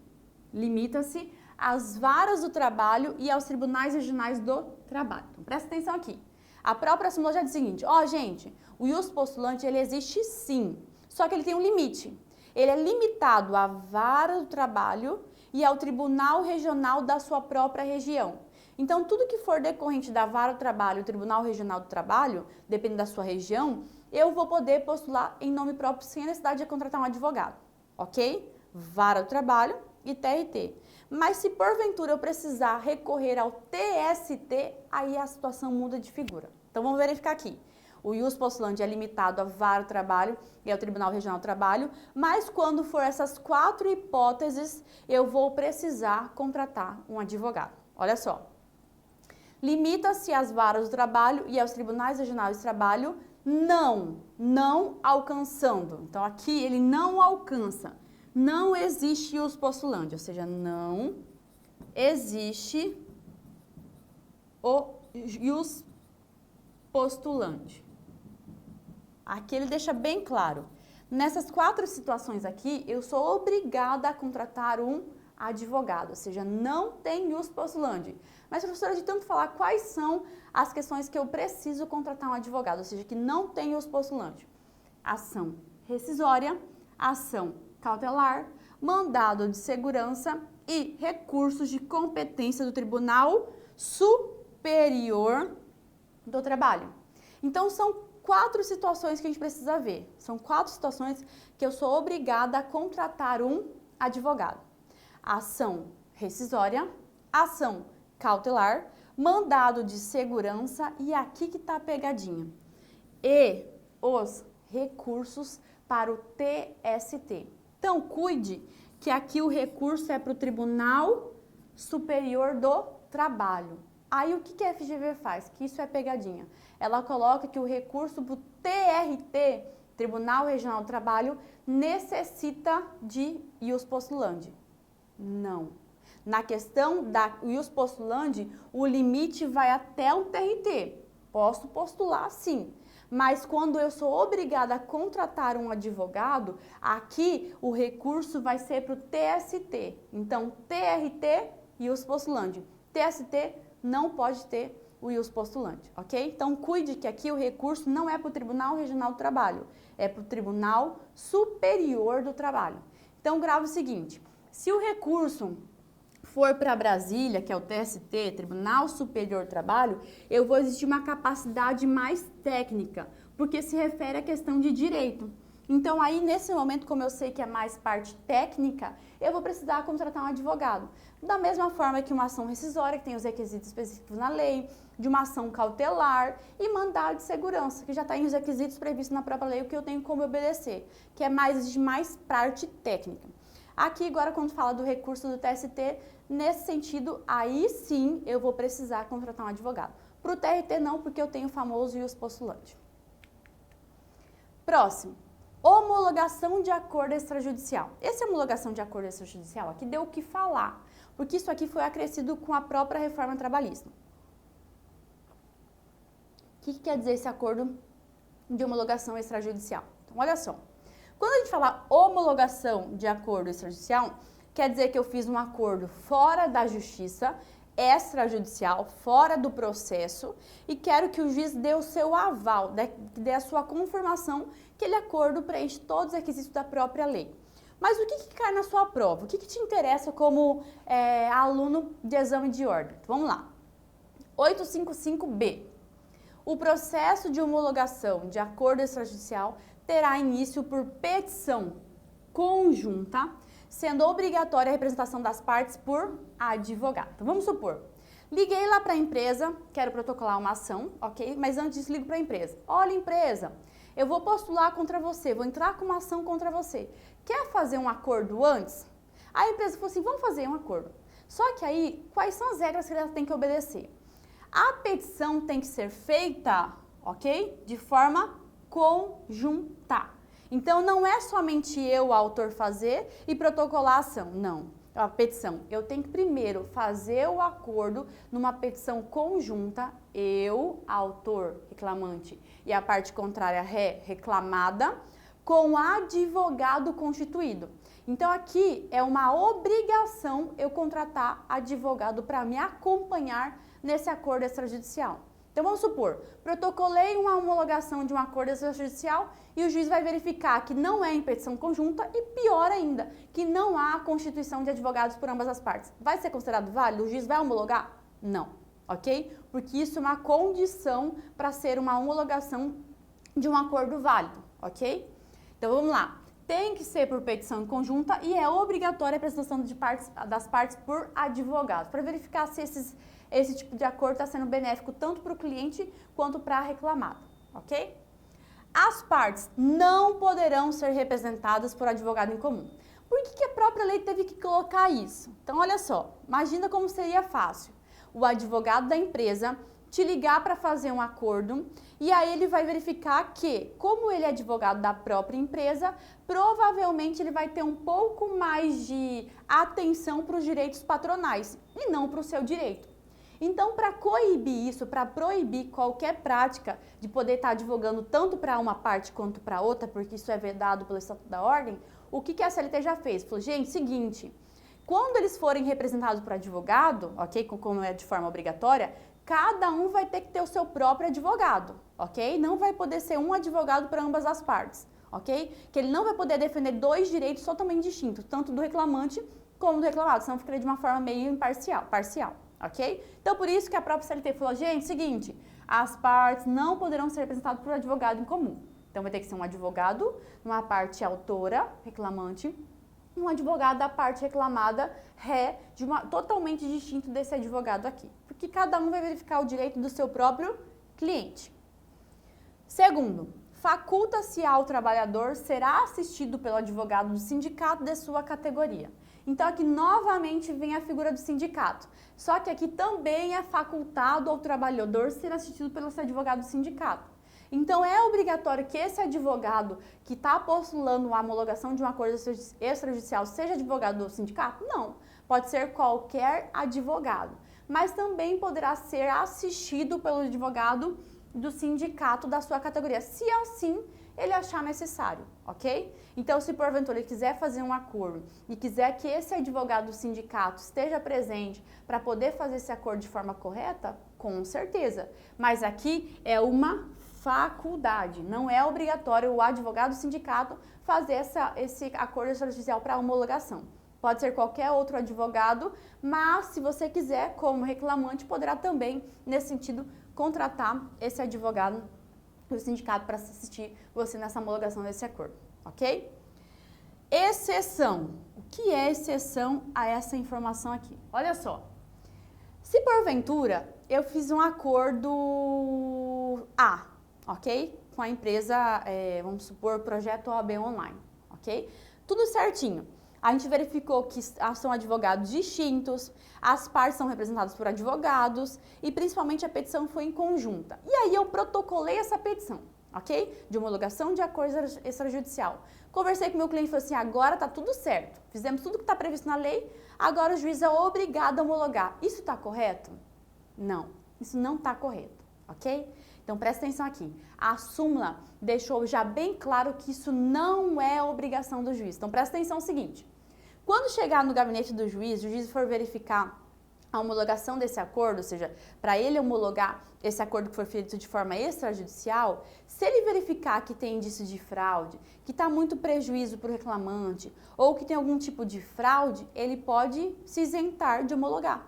A: às varas do trabalho e aos tribunais regionais do trabalho. Então, presta atenção aqui. A própria súmula já diz o seguinte, gente, o ius postulante, ele existe sim, só que ele tem um limite. Ele é limitado à vara do trabalho e ao tribunal regional da sua própria região. Então, tudo que for decorrente da vara do trabalho e o tribunal regional do trabalho, dependendo da sua região, eu vou poder postular em nome próprio sem a necessidade de contratar um advogado, ok? Vara do trabalho e TRT. Mas se porventura eu precisar recorrer ao TST, aí a situação muda de figura. Então, vamos verificar aqui. O ius postulante é limitado à vara do trabalho e ao Tribunal Regional do Trabalho, mas quando for essas 4 hipóteses, eu vou precisar contratar um advogado. Olha só. Limita-se às varas do trabalho e aos tribunais regionais do trabalho, não alcançando. Então, aqui ele não alcança. Não existe ius postulante, ou seja, não existe o ius postulante. Aqui ele deixa bem claro. Nessas 4 situações aqui, eu sou obrigada a contratar um advogado, ou seja, não tem ius postulante. Mas, professora, de tanto falar, quais são as questões que eu preciso contratar um advogado, ou seja, que não tem ius postulante? Ação rescisória, ação cautelar, mandado de segurança e recursos de competência do Tribunal Superior do Trabalho. Então, são 4 situações que a gente precisa ver. São 4 situações que eu sou obrigada a contratar um advogado. Ação rescisória, ação cautelar, mandado de segurança e aqui que está a pegadinha. E os recursos para o TST. Então, cuide que aqui o recurso é para o Tribunal Superior do Trabalho. Aí, o que a FGV faz? Que isso é pegadinha. Ela coloca que o recurso para o TRT, Tribunal Regional do Trabalho, necessita de ius postulandi. Não. Na questão da ius postulandi, o limite vai até o TRT. Posso postular, sim. Mas quando eu sou obrigada a contratar um advogado, aqui o recurso vai ser para o TST. Então, TRT, ius postulandi. TST não pode ter o ius postulante, ok? Então, cuide que aqui o recurso não é para o Tribunal Regional do Trabalho, é para o Tribunal Superior do Trabalho. Então, grave o seguinte, se o recurso for para Brasília, que é o TST, Tribunal Superior do Trabalho, eu vou exigir uma capacidade mais técnica, porque se refere à questão de direito. Então, aí, nesse momento, como eu sei que é mais parte técnica, eu vou precisar contratar um advogado. Da mesma forma que uma ação rescisória, que tem os requisitos específicos na lei, de uma ação cautelar e mandado de segurança, que já está em os requisitos previstos na própria lei, o que eu tenho como obedecer, que é mais parte técnica. Aqui, agora, quando fala do recurso do TST, nesse sentido, aí sim eu vou precisar contratar um advogado. Para o TRT, não, porque eu tenho o famoso ius postulante. Próximo. Homologação de acordo extrajudicial. Essa homologação de acordo extrajudicial aqui deu o que falar, porque isso aqui foi acrescido com a própria reforma trabalhista. O que quer dizer esse acordo de homologação extrajudicial? Então, olha só. Quando a gente fala homologação de acordo extrajudicial, quer dizer que eu fiz um acordo fora da justiça, extrajudicial, fora do processo, e quero que o juiz dê o seu aval, dê a sua confirmação que aquele acordo preenche todos os requisitos da própria lei. Mas o que cai na sua prova? O que te interessa como aluno de exame de ordem? Então, vamos lá. 855B. O processo de homologação de acordo extrajudicial terá início por petição conjunta, sendo obrigatória a representação das partes por advogado. Então, vamos supor, liguei lá para a empresa, quero protocolar uma ação, ok? Mas antes disso, ligo para a empresa. Olha, empresa, eu vou postular contra você, vou entrar com uma ação contra você. Quer fazer um acordo antes? A empresa falou assim, vamos fazer um acordo. Só que aí, quais são as regras que ela tem que obedecer? A petição tem que ser feita, ok? De forma conjunta. Então, não é somente eu, o autor, fazer e protocolar a ação, não. a petição. Eu tenho que primeiro fazer o acordo numa petição conjunta, eu, autor, reclamante, e a parte contrária, ré, reclamada, com advogado constituído. Então aqui é uma obrigação eu contratar advogado para me acompanhar nesse acordo extrajudicial. Então vamos supor, protocolei uma homologação de um acordo extrajudicial e o juiz vai verificar que não é em petição conjunta e, pior ainda, que não há constituição de advogados por ambas as partes. Vai ser considerado válido? O juiz vai homologar? Não, ok? Porque isso é uma condição para ser uma homologação de um acordo válido, ok? Então vamos lá. Tem que ser por petição conjunta e é obrigatória a apresentação das partes por advogado, para verificar se esse tipo de acordo está sendo benéfico tanto para o cliente quanto para a reclamada, ok? As partes não poderão ser representadas por advogado em comum. Por que a própria lei teve que colocar isso? Então, olha só, imagina como seria fácil. O advogado da empresa te ligar para fazer um acordo e aí ele vai verificar que, como ele é advogado da própria empresa, provavelmente ele vai ter um pouco mais de atenção para os direitos patronais e não para o seu direito. Então, para coibir isso, para proibir qualquer prática de poder estar advogando tanto para uma parte quanto para outra, porque isso é vedado pelo Estatuto da Ordem, o que a CLT já fez? Falou, gente, seguinte, quando eles forem representados por advogado, ok, como é de forma obrigatória, cada um vai ter que ter o seu próprio advogado, ok? Não vai poder ser um advogado para ambas as partes, ok? Que ele não vai poder defender dois direitos totalmente distintos, tanto do reclamante como do reclamado, senão ficaria de uma forma meio parcial, ok? Então, por isso que a própria CLT falou, gente, seguinte, as partes não poderão ser representadas por advogado em comum. Então, vai ter que ser um advogado, uma parte autora, reclamante, um advogado da parte reclamada, ré, totalmente distinto desse advogado aqui. Porque cada um vai verificar o direito do seu próprio cliente. Segundo, faculta-se ao trabalhador será assistido pelo advogado do sindicato de sua categoria. Então, aqui novamente vem a figura do sindicato. Só que aqui também é facultado ao trabalhador ser assistido pelo seu advogado do sindicato. Então, é obrigatório que esse advogado que está postulando a homologação de um acordo extrajudicial seja advogado do sindicato? Não. Pode ser qualquer advogado. Mas também poderá ser assistido pelo advogado do sindicato da sua categoria, se assim ele achar necessário, ok? Então, se porventura ele quiser fazer um acordo e quiser que esse advogado do sindicato esteja presente para poder fazer esse acordo de forma correta, com certeza. Mas aqui é uma faculdade, não é obrigatório o advogado do sindicato fazer esse acordo extrajudicial para homologação. Pode ser qualquer outro advogado, mas se você quiser, como reclamante, poderá também, nesse sentido, contratar esse advogado do sindicato para assistir você nessa homologação desse acordo, ok? Exceção. O que é exceção a essa informação aqui? Olha só, se porventura eu fiz um acordo A, ok? Com a empresa, vamos supor, Projeto OAB Online, ok? Tudo certinho. A gente verificou que são advogados distintos, as partes são representadas por advogados e principalmente a petição foi em conjunta. E aí eu protocolei essa petição, ok? De homologação de acordo extrajudicial. Conversei com o meu cliente e falei assim, agora tá tudo certo, fizemos tudo que está previsto na lei, agora o juiz é obrigado a homologar. Isso está correto? Não, isso não está correto, ok? Então, presta atenção aqui. A súmula deixou já bem claro que isso não é obrigação do juiz. Então, presta atenção no seguinte. Quando chegar no gabinete do juiz, o juiz for verificar a homologação desse acordo, ou seja, para ele homologar esse acordo que for feito de forma extrajudicial, se ele verificar que tem indício de fraude, que está muito prejuízo para o reclamante, ou que tem algum tipo de fraude, ele pode se isentar de homologar.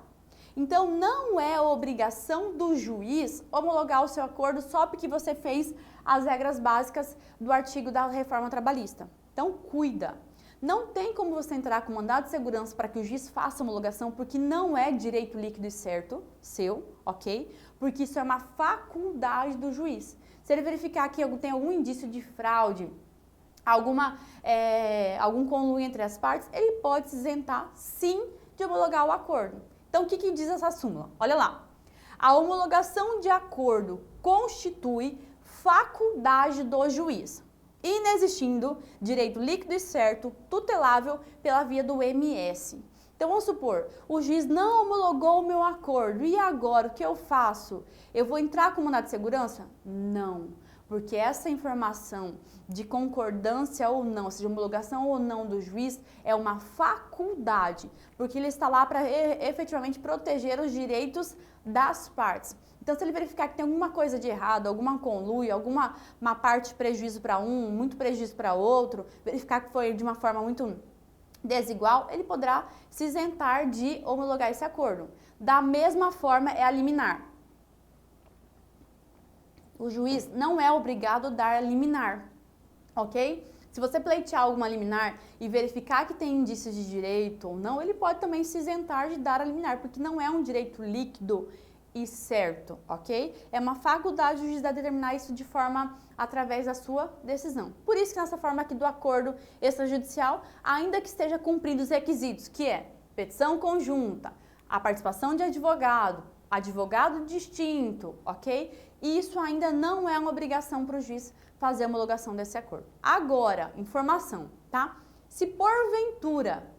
A: Então, não é obrigação do juiz homologar o seu acordo só porque você fez as regras básicas do artigo da reforma trabalhista. Então, cuida. Não tem como você entrar com mandado de segurança para que o juiz faça a homologação, porque não é direito líquido e certo seu, ok? Porque isso é uma faculdade do juiz. Se ele verificar que tem algum indício de fraude, algum conluio entre as partes, ele pode se isentar, sim, de homologar o acordo. Então, o que diz essa súmula? Olha lá. A homologação de acordo constitui faculdade do juiz, inexistindo direito líquido e certo tutelável pela via do MS. Então, vamos supor, o juiz não homologou o meu acordo. E agora, o que eu faço? Eu vou entrar com mandado de segurança? Não, porque essa informação de concordância ou não, ou seja, homologação ou não do juiz, é uma faculdade, porque ele está lá para efetivamente proteger os direitos das partes. Então, se ele verificar que tem alguma coisa de errado, alguma conluio, alguma uma parte de prejuízo para um, muito prejuízo para outro, verificar que foi de uma forma muito desigual, ele poderá se isentar de homologar esse acordo. Da mesma forma, é a liminar. O juiz não é obrigado a dar a liminar, ok? Se você pleitear alguma liminar e verificar que tem indícios de direito ou não, ele pode também se isentar de dar a liminar, porque não é um direito líquido e certo, ok? É uma faculdade do juiz determinar isso de forma através da sua decisão. Por isso que nessa forma aqui do acordo extrajudicial, ainda que esteja cumprindo os requisitos, que é petição conjunta, a participação de advogado, advogado distinto, ok? Isso ainda não é uma obrigação para o juiz fazer a homologação desse acordo. Agora, informação, tá? Se porventura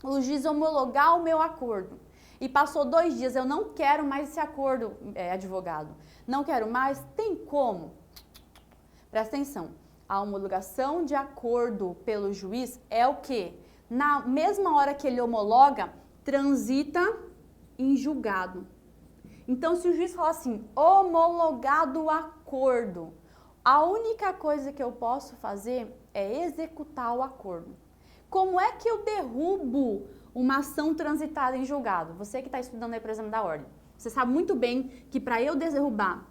A: o juiz homologar o meu acordo e passou 2 dias, eu não quero mais esse acordo, advogado, não quero mais, tem como? Presta atenção, a homologação de acordo pelo juiz é o quê? Na mesma hora que ele homologa, transita em julgado. Então, se o juiz falar assim, homologado o acordo, a única coisa que eu posso fazer é executar o acordo. Como é que eu derrubo uma ação transitada em julgado? Você que está estudando aí para o exame da ordem, você sabe muito bem que para eu derrubar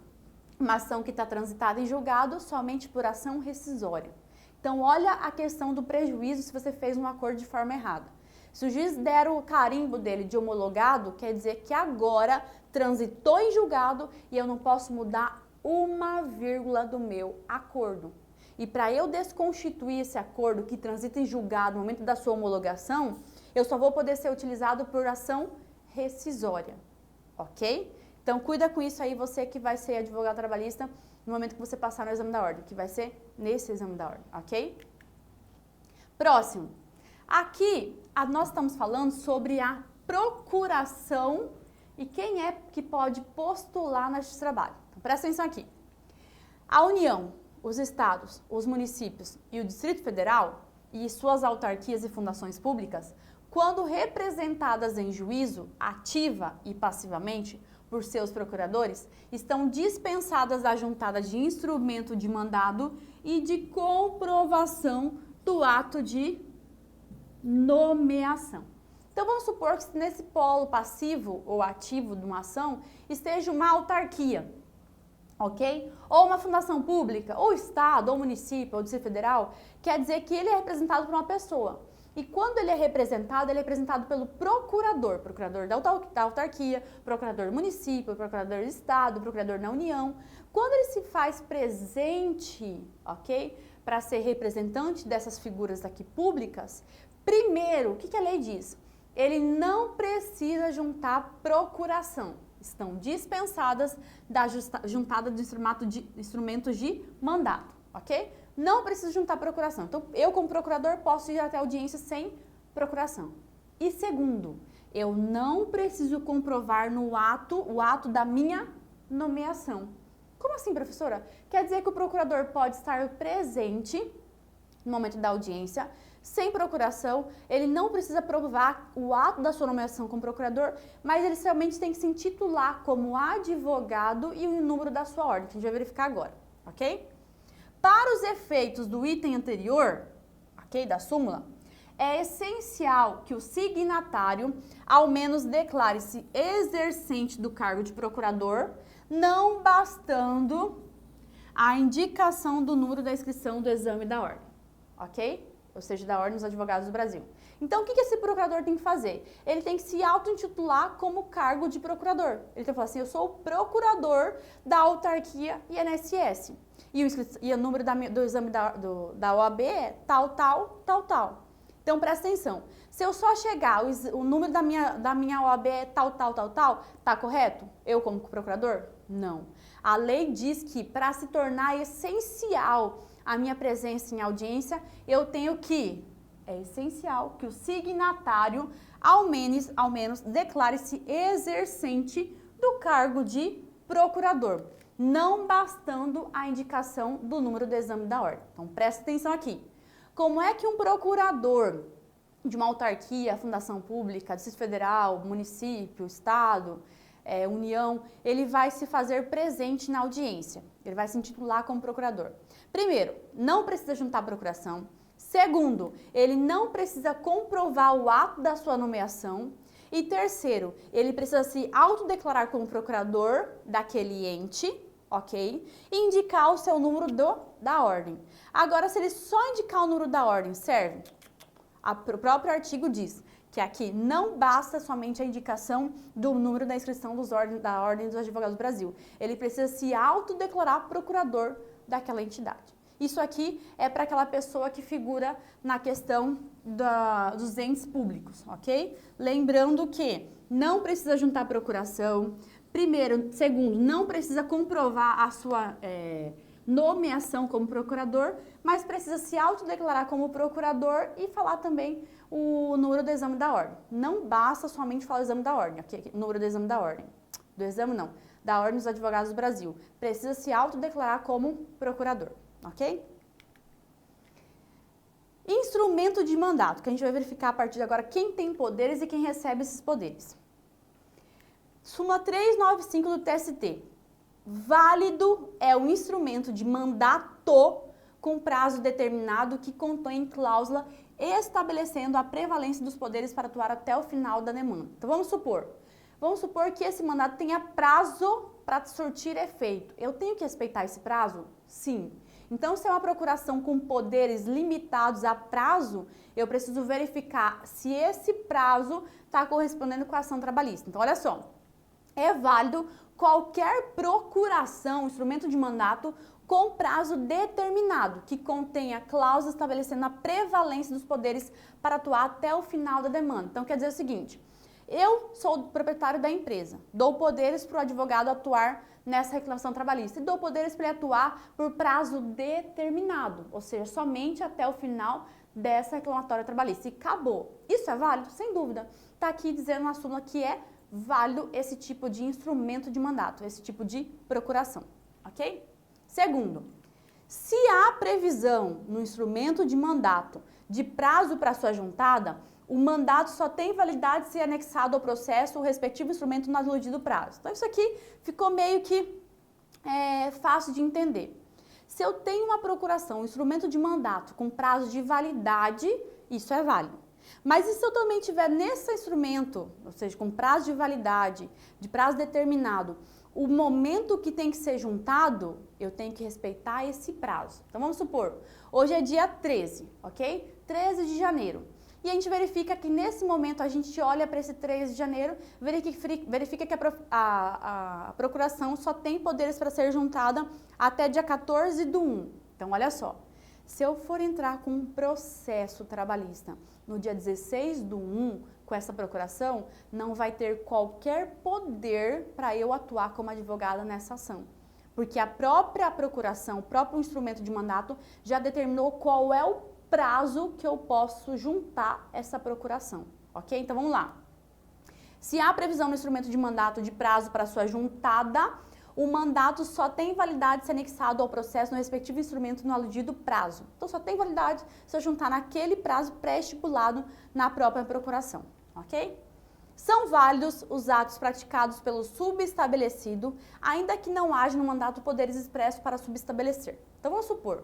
A: uma ação que está transitada em julgado, somente por ação rescisória. Então, olha a questão do prejuízo se você fez um acordo de forma errada. Se o juiz der o carimbo dele de homologado, quer dizer que agora transitou em julgado e eu não posso mudar uma vírgula do meu acordo. E para eu desconstituir esse acordo que transita em julgado no momento da sua homologação, eu só vou poder ser utilizado por ação rescisória, ok? Então, cuida com isso aí, você que vai ser advogado trabalhista no momento que você passar no exame da ordem, que vai ser nesse exame da ordem, ok? Próximo. Aqui, nós estamos falando sobre a procuração e quem é que pode postular na Justiça do Trabalho. Então, presta atenção aqui. A União, os estados, os municípios e o Distrito Federal e suas autarquias e fundações públicas, quando representadas em juízo, ativa e passivamente, por seus procuradores, estão dispensadas da juntada de instrumento de mandado e de comprovação do ato de nomeação. Então, vamos supor que nesse polo passivo ou ativo de uma ação esteja uma autarquia, ok? Ou uma fundação pública, ou estado, ou município, ou Distrito Federal, quer dizer que ele é representado por uma pessoa. E quando ele é representado pelo procurador, procurador da autarquia, procurador do município, procurador do estado, procurador da União. Quando ele se faz presente, ok? Para ser representante dessas figuras aqui públicas, primeiro, o que a lei diz? Ele não precisa juntar procuração. Estão dispensadas da juntada de instrumentos de mandato, ok? Não preciso juntar procuração. Então, eu como procurador posso ir até a audiência sem procuração. E segundo, eu não preciso comprovar no o ato da minha nomeação. Como assim, professora? Quer dizer que o procurador pode estar presente no momento da audiência, sem procuração, ele não precisa provar o ato da sua nomeação como procurador, mas ele somente tem que se intitular como advogado e o número da sua ordem, que a gente vai verificar agora, ok? Para os efeitos do item anterior, ok, da súmula, é essencial que o signatário, ao menos, declare-se exercente do cargo de procurador, não bastando a indicação do número da inscrição do exame da ordem, ok? Ou seja, da Ordem dos Advogados do Brasil. Então, o que esse procurador tem que fazer? Ele tem que se auto-intitular como cargo de procurador. Ele tem que falar assim, eu sou o procurador da autarquia INSS. E o número do exame da OAB é tal, tal, tal, tal. Então, presta atenção. Se eu só chegar, o número da minha OAB é tal, tal, tal, tal, tá correto? Eu como procurador? Não. A lei diz que para se tornar essencial a minha presença em audiência, eu tenho que é essencial que o signatário, ao menos declare-se exercente do cargo de procurador, não bastando a indicação do número do exame da ordem. Então, presta atenção aqui. Como é que um procurador de uma autarquia, fundação pública, Distrito Federal, município, estado, União, ele vai se fazer presente na audiência? Ele vai se intitular como procurador. Primeiro, não precisa juntar a procuração. Segundo, ele não precisa comprovar o ato da sua nomeação. E terceiro, ele precisa se autodeclarar como procurador daquele ente, ok? E indicar o seu número da ordem. Agora, se ele só indicar o número da ordem, serve? O próprio artigo diz que aqui não basta somente a indicação do número da inscrição da Ordem dos Advogados do Brasil. Ele precisa se autodeclarar procurador daquela entidade. Isso aqui é para aquela pessoa que figura na questão dos entes públicos, ok? Lembrando que não precisa juntar procuração. Primeiro, segundo, não precisa comprovar a sua nomeação como procurador, mas precisa se autodeclarar como procurador e falar também o número do exame da ordem. Não basta somente falar o exame da ordem, ok? O número do exame da ordem. Do exame não, da Ordem dos Advogados do Brasil. Precisa se autodeclarar como procurador, ok? Instrumento de mandato, que a gente vai verificar a partir de agora quem tem poderes e quem recebe esses poderes. Súmula 395 do TST. Válido é o instrumento de mandato com prazo determinado que contém cláusula estabelecendo a prevalência dos poderes para atuar até o final da demanda. Então vamos supor que esse mandato tenha prazo para surtir efeito. Eu tenho que respeitar esse prazo? Sim. Então, se é uma procuração com poderes limitados a prazo, eu preciso verificar se esse prazo está correspondendo com a ação trabalhista. Então, olha só, é válido qualquer procuração, instrumento de mandato, com prazo determinado, que contenha cláusula estabelecendo a prevalência dos poderes para atuar até o final da demanda. Então, quer dizer o seguinte, eu sou o proprietário da empresa, dou poderes para o advogado atuar nessa reclamação trabalhista e dou poderes para ele atuar por prazo determinado, ou seja, somente até o final dessa reclamatória trabalhista. E acabou. Isso é válido? Sem dúvida. Está aqui dizendo na súmula que é válido esse tipo de instrumento de mandato, esse tipo de procuração, ok? Segundo, se há previsão no instrumento de mandato de prazo para sua juntada, o mandato só tem validade se anexado ao processo o respectivo instrumento no aludido prazo. Então, isso aqui ficou meio que fácil de entender. Se eu tenho uma procuração, um instrumento de mandato com prazo de validade, isso é válido. Mas e se eu também tiver nesse instrumento, ou seja, com prazo de validade, de prazo determinado, o momento que tem que ser juntado, eu tenho que respeitar esse prazo. Então, vamos supor, hoje é dia 13, ok? 13 de janeiro. E a gente verifica que nesse momento a gente olha para esse 13 de janeiro, verifica que a procuração só tem poderes para ser juntada até dia 14/1. Então, olha só, se eu for entrar com um processo trabalhista no dia 16/1, com essa procuração, não vai ter qualquer poder para eu atuar como advogada nessa ação. Porque a própria procuração, o próprio instrumento de mandato já determinou qual é o prazo que eu posso juntar essa procuração, ok? Então, vamos lá. Se há previsão no instrumento de mandato de prazo para sua juntada, o mandato só tem validade se anexado ao processo no respectivo instrumento no aludido prazo. Então, só tem validade se eu juntar naquele prazo pré-estipulado na própria procuração, ok? São válidos os atos praticados pelo subestabelecido, ainda que não haja no mandato poderes expressos para subestabelecer. Então, vamos supor,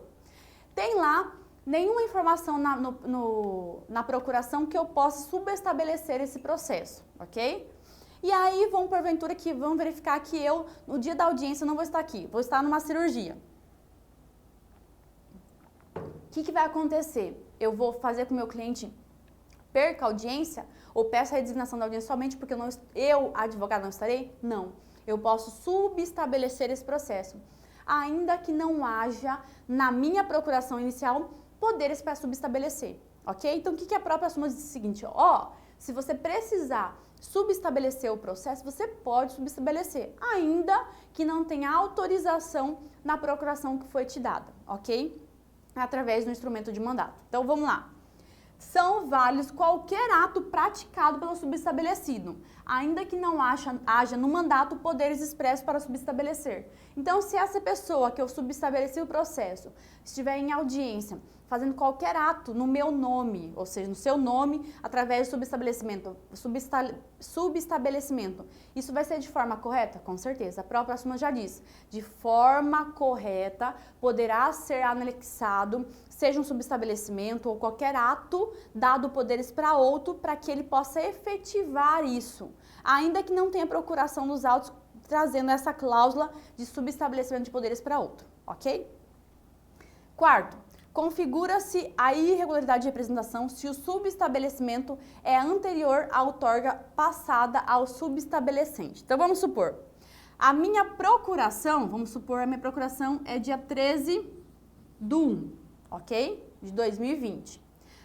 A: tem lá nenhuma informação na procuração que eu possa subestabelecer esse processo, ok? E aí, vamos verificar que eu, no dia da audiência, não vou estar aqui, vou estar numa cirurgia. O que vai acontecer? Eu vou fazer com que o meu cliente perca a audiência ou peça a redesignação da audiência somente porque eu, advogada, não estarei? Não. Eu posso subestabelecer esse processo, ainda que não haja, na minha procuração inicial, poderes para subestabelecer, ok? Então, o que a própria súmula diz o seguinte, se você precisar subestabelecer o processo, você pode subestabelecer, ainda que não tenha autorização na procuração que foi te dada, ok? Através do instrumento de mandato. Então, vamos lá. são válidos qualquer ato praticado pelo subestabelecido, ainda que não haja no mandato poderes expressos para subestabelecer. Então, se essa pessoa que eu subestabeleci o processo estiver em audiência, fazendo qualquer ato no meu nome, ou seja, no seu nome, através do subestabelecimento, isso vai ser de forma correta? Com certeza. A própria súmula já diz, de forma correta, poderá ser anexado, seja um subestabelecimento ou qualquer ato dado poderes para outro, para que ele possa efetivar isso, ainda que não tenha procuração dos autos, trazendo essa cláusula de subestabelecimento de poderes para outro, ok? Quarto, configura-se a irregularidade de representação se o subestabelecimento é anterior à outorga passada ao subestabelecente. Então, vamos supor, a minha procuração, é dia 13/1, ok? De 2020.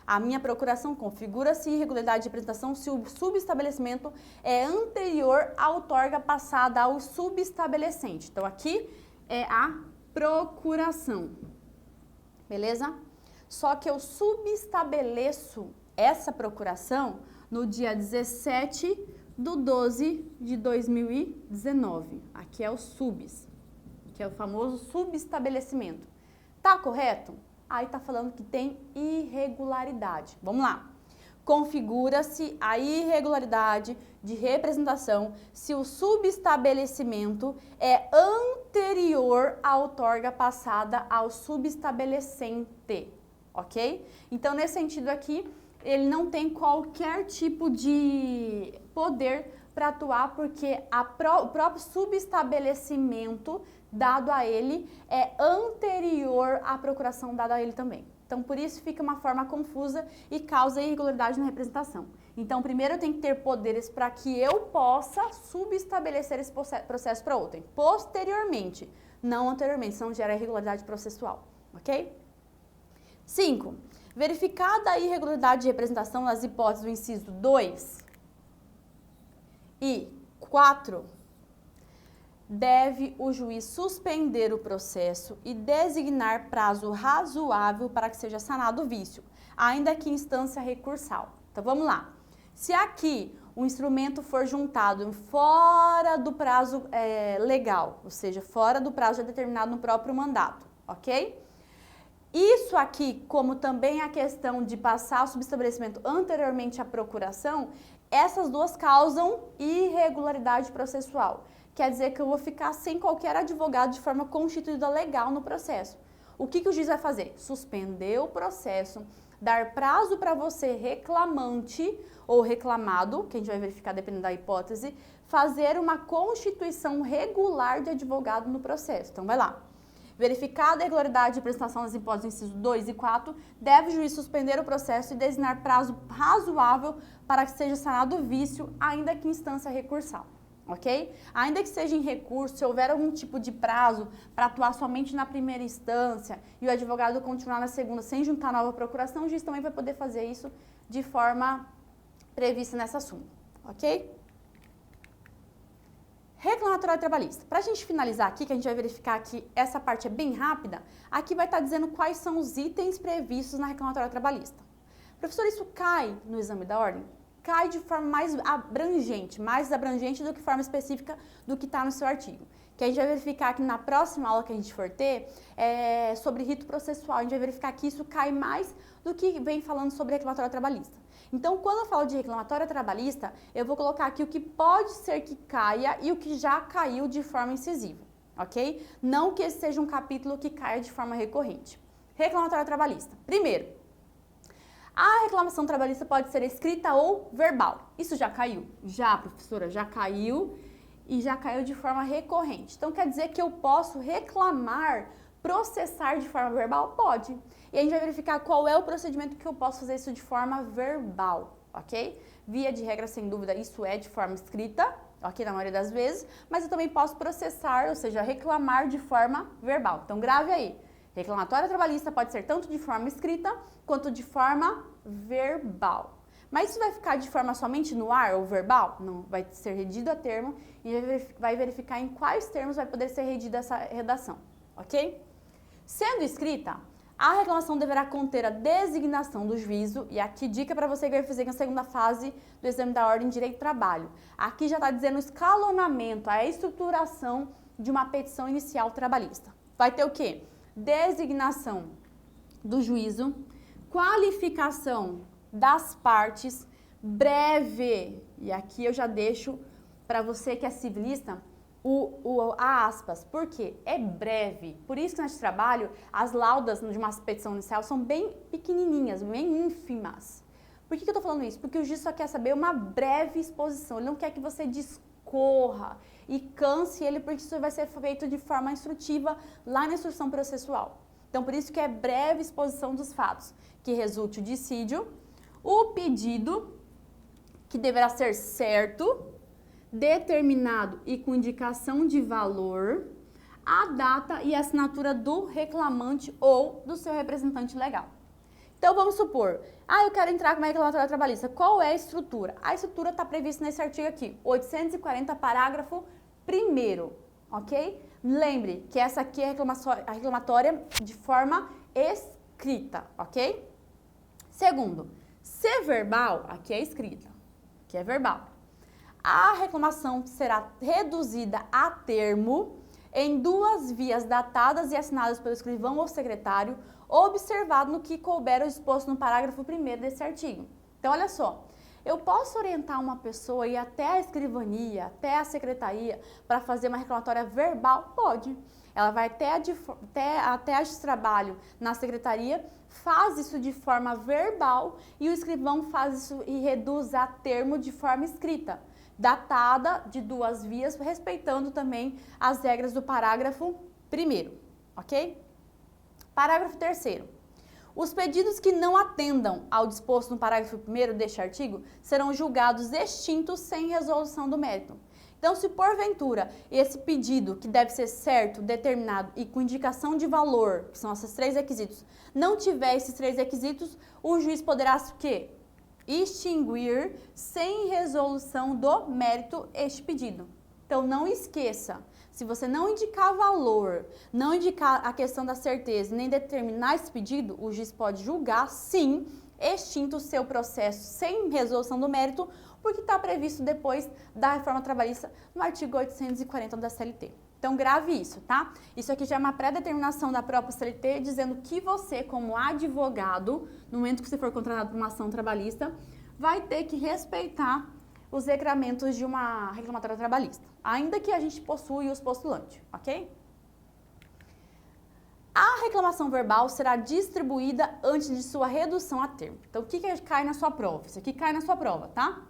A: A minha procuração configura-se irregularidade de representação se o subestabelecimento é anterior à outorga passada ao subestabelecente. Então, aqui é a procuração. Beleza? Só que eu subestabeleço essa procuração no dia 17/12/2019. Aqui é o subs, que é o famoso subestabelecimento. Tá correto? Aí tá falando que tem irregularidade. Vamos lá. Configura-se a irregularidade de representação se o subestabelecimento é anterior à outorga passada ao subestabelecente, ok? Então, nesse sentido aqui, ele não tem qualquer tipo de poder para atuar, porque o próprio subestabelecimento dado a ele é anterior à procuração dada a ele também. Então, por isso fica uma forma confusa e causa irregularidade na representação. Então, primeiro eu tenho que ter poderes para que eu possa subestabelecer esse processo para outrem. Posteriormente, não anteriormente, senão gera irregularidade processual, ok? 5. Verificada a irregularidade de representação nas hipóteses do inciso 2 e 4, deve o juiz suspender o processo e designar prazo razoável para que seja sanado o vício, ainda que em instância recursal. Então, vamos lá. Se aqui o instrumento for juntado fora do prazo legal, ou seja, fora do prazo já determinado no próprio mandato, ok? Isso aqui, como também a questão de passar o subestabelecimento anteriormente à procuração, essas duas causam irregularidade processual. Quer dizer que eu vou ficar sem qualquer advogado de forma constituída legal no processo. O que o juiz vai fazer? Suspender o processo, dar prazo para você reclamante ou reclamado, que a gente vai verificar dependendo da hipótese, fazer uma constituição regular de advogado no processo. Então, vai lá. Verificada a irregularidade de prestação das hipóteses do inciso 2 e 4, deve o juiz suspender o processo e designar prazo razoável para que seja sanado o vício, ainda que em instância recursal. Ok? Ainda que seja em recurso, se houver algum tipo de prazo para atuar somente na primeira instância e o advogado continuar na segunda sem juntar nova procuração, o juiz também vai poder fazer isso de forma prevista nessa súmula. Ok? Reclamatório trabalhista. Para a gente finalizar aqui, que a gente vai verificar que essa parte é bem rápida, aqui vai estar dizendo quais são os itens previstos na reclamatória trabalhista. Professor, isso cai no exame da ordem? Cai de forma mais abrangente do que forma específica do que está no seu artigo. Que a gente vai verificar que na próxima aula que a gente for ter, sobre rito processual, a gente vai verificar que isso cai mais do que vem falando sobre reclamatória trabalhista. Então, quando eu falo de reclamatória trabalhista, eu vou colocar aqui o que pode ser que caia e o que já caiu de forma incisiva, ok? Não que esse seja um capítulo que caia de forma recorrente. Reclamatória trabalhista. Primeiro, a reclamação trabalhista pode ser escrita ou verbal. Isso já caiu? Já, professora, já caiu e já caiu de forma recorrente. Então, quer dizer que eu posso reclamar, processar de forma verbal? Pode. E a gente vai verificar qual é o procedimento que eu posso fazer isso de forma verbal, ok? Via de regra, sem dúvida, isso é de forma escrita, ok? Na maioria das vezes, mas eu também posso processar, ou seja, reclamar de forma verbal. Então, grave aí. Reclamatória trabalhista pode ser tanto de forma escrita quanto de forma verbal. Mas isso vai ficar de forma somente no ar ou verbal? Não, vai ser redigido a termo e vai verificar em quais termos vai poder ser redigida essa redação, ok? Sendo escrita, A reclamação deverá conter a designação do juízo, e aqui dica para você que vai fazer na segunda fase do exame da ordem de direito do trabalho. Aqui já está dizendo o escalonamento, a estruturação de uma petição inicial trabalhista. Vai ter o quê? Designação do juízo, qualificação das partes, breve, e aqui eu já deixo para você que é civilista a aspas, porque é breve. Por isso que nesse trabalho, as laudas de uma petição inicial são bem pequenininhas, bem ínfimas. Por que eu estou falando isso? Porque o juiz só quer saber uma breve exposição, ele não quer que você discorra e canse ele, porque isso vai ser feito de forma instrutiva lá na instrução processual. Então, por isso que é breve exposição dos fatos, que resulte o dissídio, o pedido, que deverá ser certo, determinado e com indicação de valor, a data e a assinatura do reclamante ou do seu representante legal. Então, vamos supor, eu quero entrar com uma reclamatória trabalhista. Qual é a estrutura? A estrutura está prevista nesse artigo aqui, 840, parágrafo 1º, ok? Lembre que essa aqui é a reclamatória de forma escrita, ok? Segundo, se verbal, aqui é escrita, aqui é verbal. A reclamação será reduzida a termo em 2 vias datadas e assinadas pelo escrivão ou secretário, observado no que couber o exposto no parágrafo 1º desse artigo. Então, olha só, eu posso orientar uma pessoa a ir até a escrivania, até a secretaria, para fazer uma reclamatória verbal? Pode. Ela vai até a de trabalho na secretaria, faz isso de forma verbal e o escrivão faz isso e reduz a termo de forma escrita, datada de 2 vias, respeitando também as regras do parágrafo 1º, ok? Parágrafo 3º. Os pedidos que não atendam ao disposto no parágrafo 1º deste artigo serão julgados extintos sem resolução do mérito. Então, se porventura esse pedido, que deve ser certo, determinado e com indicação de valor, que são esses 3 requisitos, não tiver esses 3 requisitos, o juiz poderá o quê? Extinguir sem resolução do mérito este pedido. Então, não esqueça, se você não indicar valor, não indicar a questão da certeza, nem determinar esse pedido, o juiz pode julgar, sim, extinto o seu processo sem resolução do mérito, porque está previsto depois da reforma trabalhista no artigo 840 da CLT. Então, grave isso, tá? Isso aqui já é uma pré-determinação da própria CLT, dizendo que você, como advogado, no momento que você for contratado por uma ação trabalhista, vai ter que respeitar os regramentos de uma reclamatória trabalhista, ainda que a gente possua os postulantes, ok? A reclamação verbal será distribuída antes de sua redução a termo. Então, o que cai na sua prova? Isso aqui cai na sua prova, tá?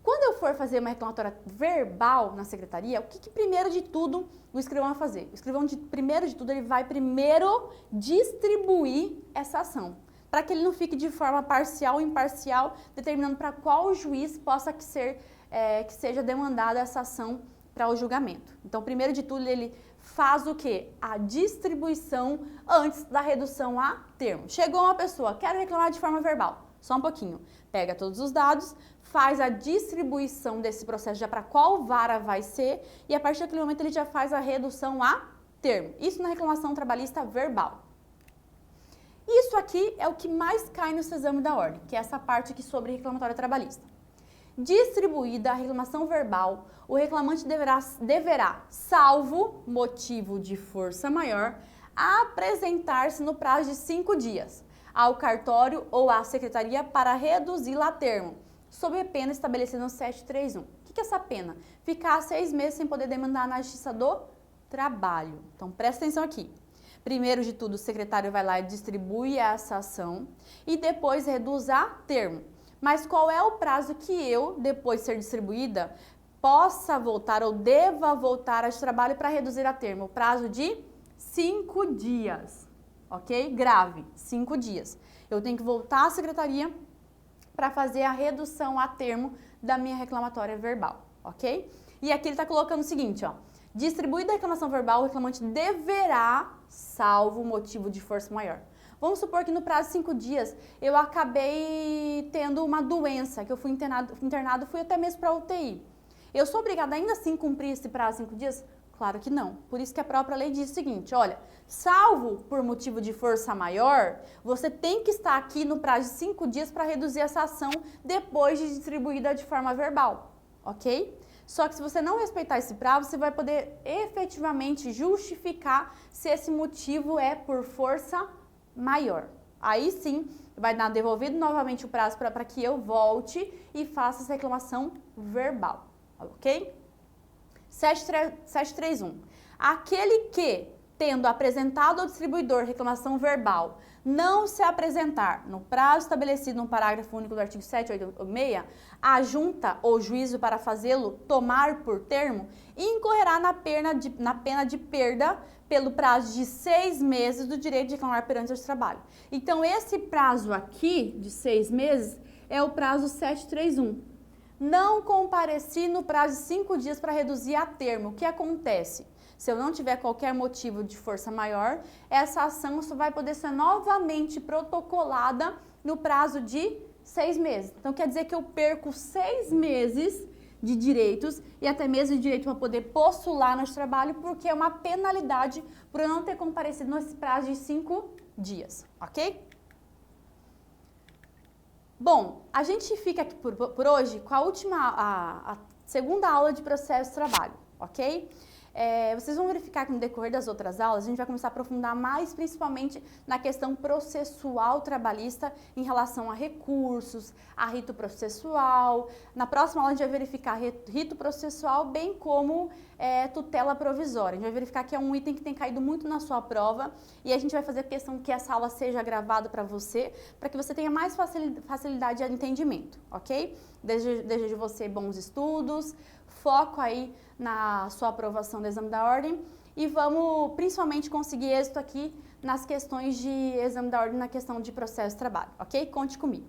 A: Quando eu for fazer uma reclamatória verbal na secretaria, o que primeiro de tudo o escrivão vai fazer? O escrivão, primeiro de tudo, ele vai primeiro distribuir essa ação, para que ele não fique de forma parcial ou imparcial, determinando para qual juiz possa que seja demandada essa ação para o julgamento. Então, primeiro de tudo, ele faz o quê? A distribuição antes da redução a termo. Chegou uma pessoa, quero reclamar de forma verbal. Só um pouquinho. Pega todos os dados, faz a distribuição desse processo já para qual vara vai ser e a partir daquele momento ele já faz a redução a termo. Isso na reclamação trabalhista verbal. Isso aqui é o que mais cai no seu exame da ordem, que é essa parte aqui sobre reclamatória trabalhista. Distribuída a reclamação verbal, o reclamante deverá, salvo motivo de força maior, apresentar-se no prazo de 5 dias ao cartório ou à secretaria para reduzi-la a termo, sob a pena estabelecida no 731. O que é essa pena? Ficar 6 meses sem poder demandar na Justiça do Trabalho. Então, presta atenção aqui. Primeiro de tudo, o secretário vai lá e distribui essa ação e depois reduz a termo. Mas qual é o prazo que eu, depois de ser distribuída, possa voltar ou deva voltar a trabalho para reduzir a termo? O prazo de 5 dias, ok? Grave, 5 dias. Eu tenho que voltar à secretaria para fazer a redução a termo da minha reclamatória verbal, ok? E aqui ele está colocando o seguinte, ó. Distribuída a reclamação verbal, o reclamante deverá, salvo motivo de força maior. Vamos supor que no prazo de 5 dias eu acabei tendo uma doença, que eu fui internado, fui até mesmo para UTI. Eu sou obrigada ainda assim a cumprir esse prazo de 5 dias? Claro que não. Por isso que a própria lei diz o seguinte, olha, salvo por motivo de força maior, você tem que estar aqui no prazo de 5 dias para reduzir essa ação depois de distribuída de forma verbal, ok? Só que se você não respeitar esse prazo, você vai poder efetivamente justificar se esse motivo é por força maior. Aí sim, vai dar devolvido novamente o prazo para que eu volte e faça essa reclamação verbal, ok? 731. Aquele que, tendo apresentado ao distribuidor reclamação verbal, não se apresentar no prazo estabelecido no parágrafo único do artigo 786, a junta ou juízo para fazê-lo tomar por termo, incorrerá na pena de perda pelo prazo de 6 meses do direito de reclamar perante o trabalho. Então, esse prazo aqui, de 6 meses, é o prazo 731. Não compareci no prazo de 5 dias para reduzir a termo. O que acontece? Se eu não tiver qualquer motivo de força maior, essa ação só vai poder ser novamente protocolada no prazo de 6 meses. Então, quer dizer que eu perco 6 meses de direitos e até mesmo de direito para poder postular no trabalho, porque é uma penalidade por eu não ter comparecido nesse prazo de 5 dias, ok? Bom, a gente fica aqui por hoje com a segunda aula de processo de trabalho, ok? Vocês vão verificar que no decorrer das outras aulas a gente vai começar a aprofundar mais principalmente na questão processual trabalhista em relação a recursos, a rito processual. Na próxima aula a gente vai verificar rito processual bem como tutela provisória. A gente vai verificar que é um item que tem caído muito na sua prova e a gente vai fazer questão que essa aula seja gravada para que você tenha mais facilidade de entendimento, ok? Desejo você bons estudos, foco aí na sua aprovação do exame da ordem e vamos principalmente conseguir êxito aqui nas questões de exame da ordem na questão de processo de trabalho, ok? Conte comigo.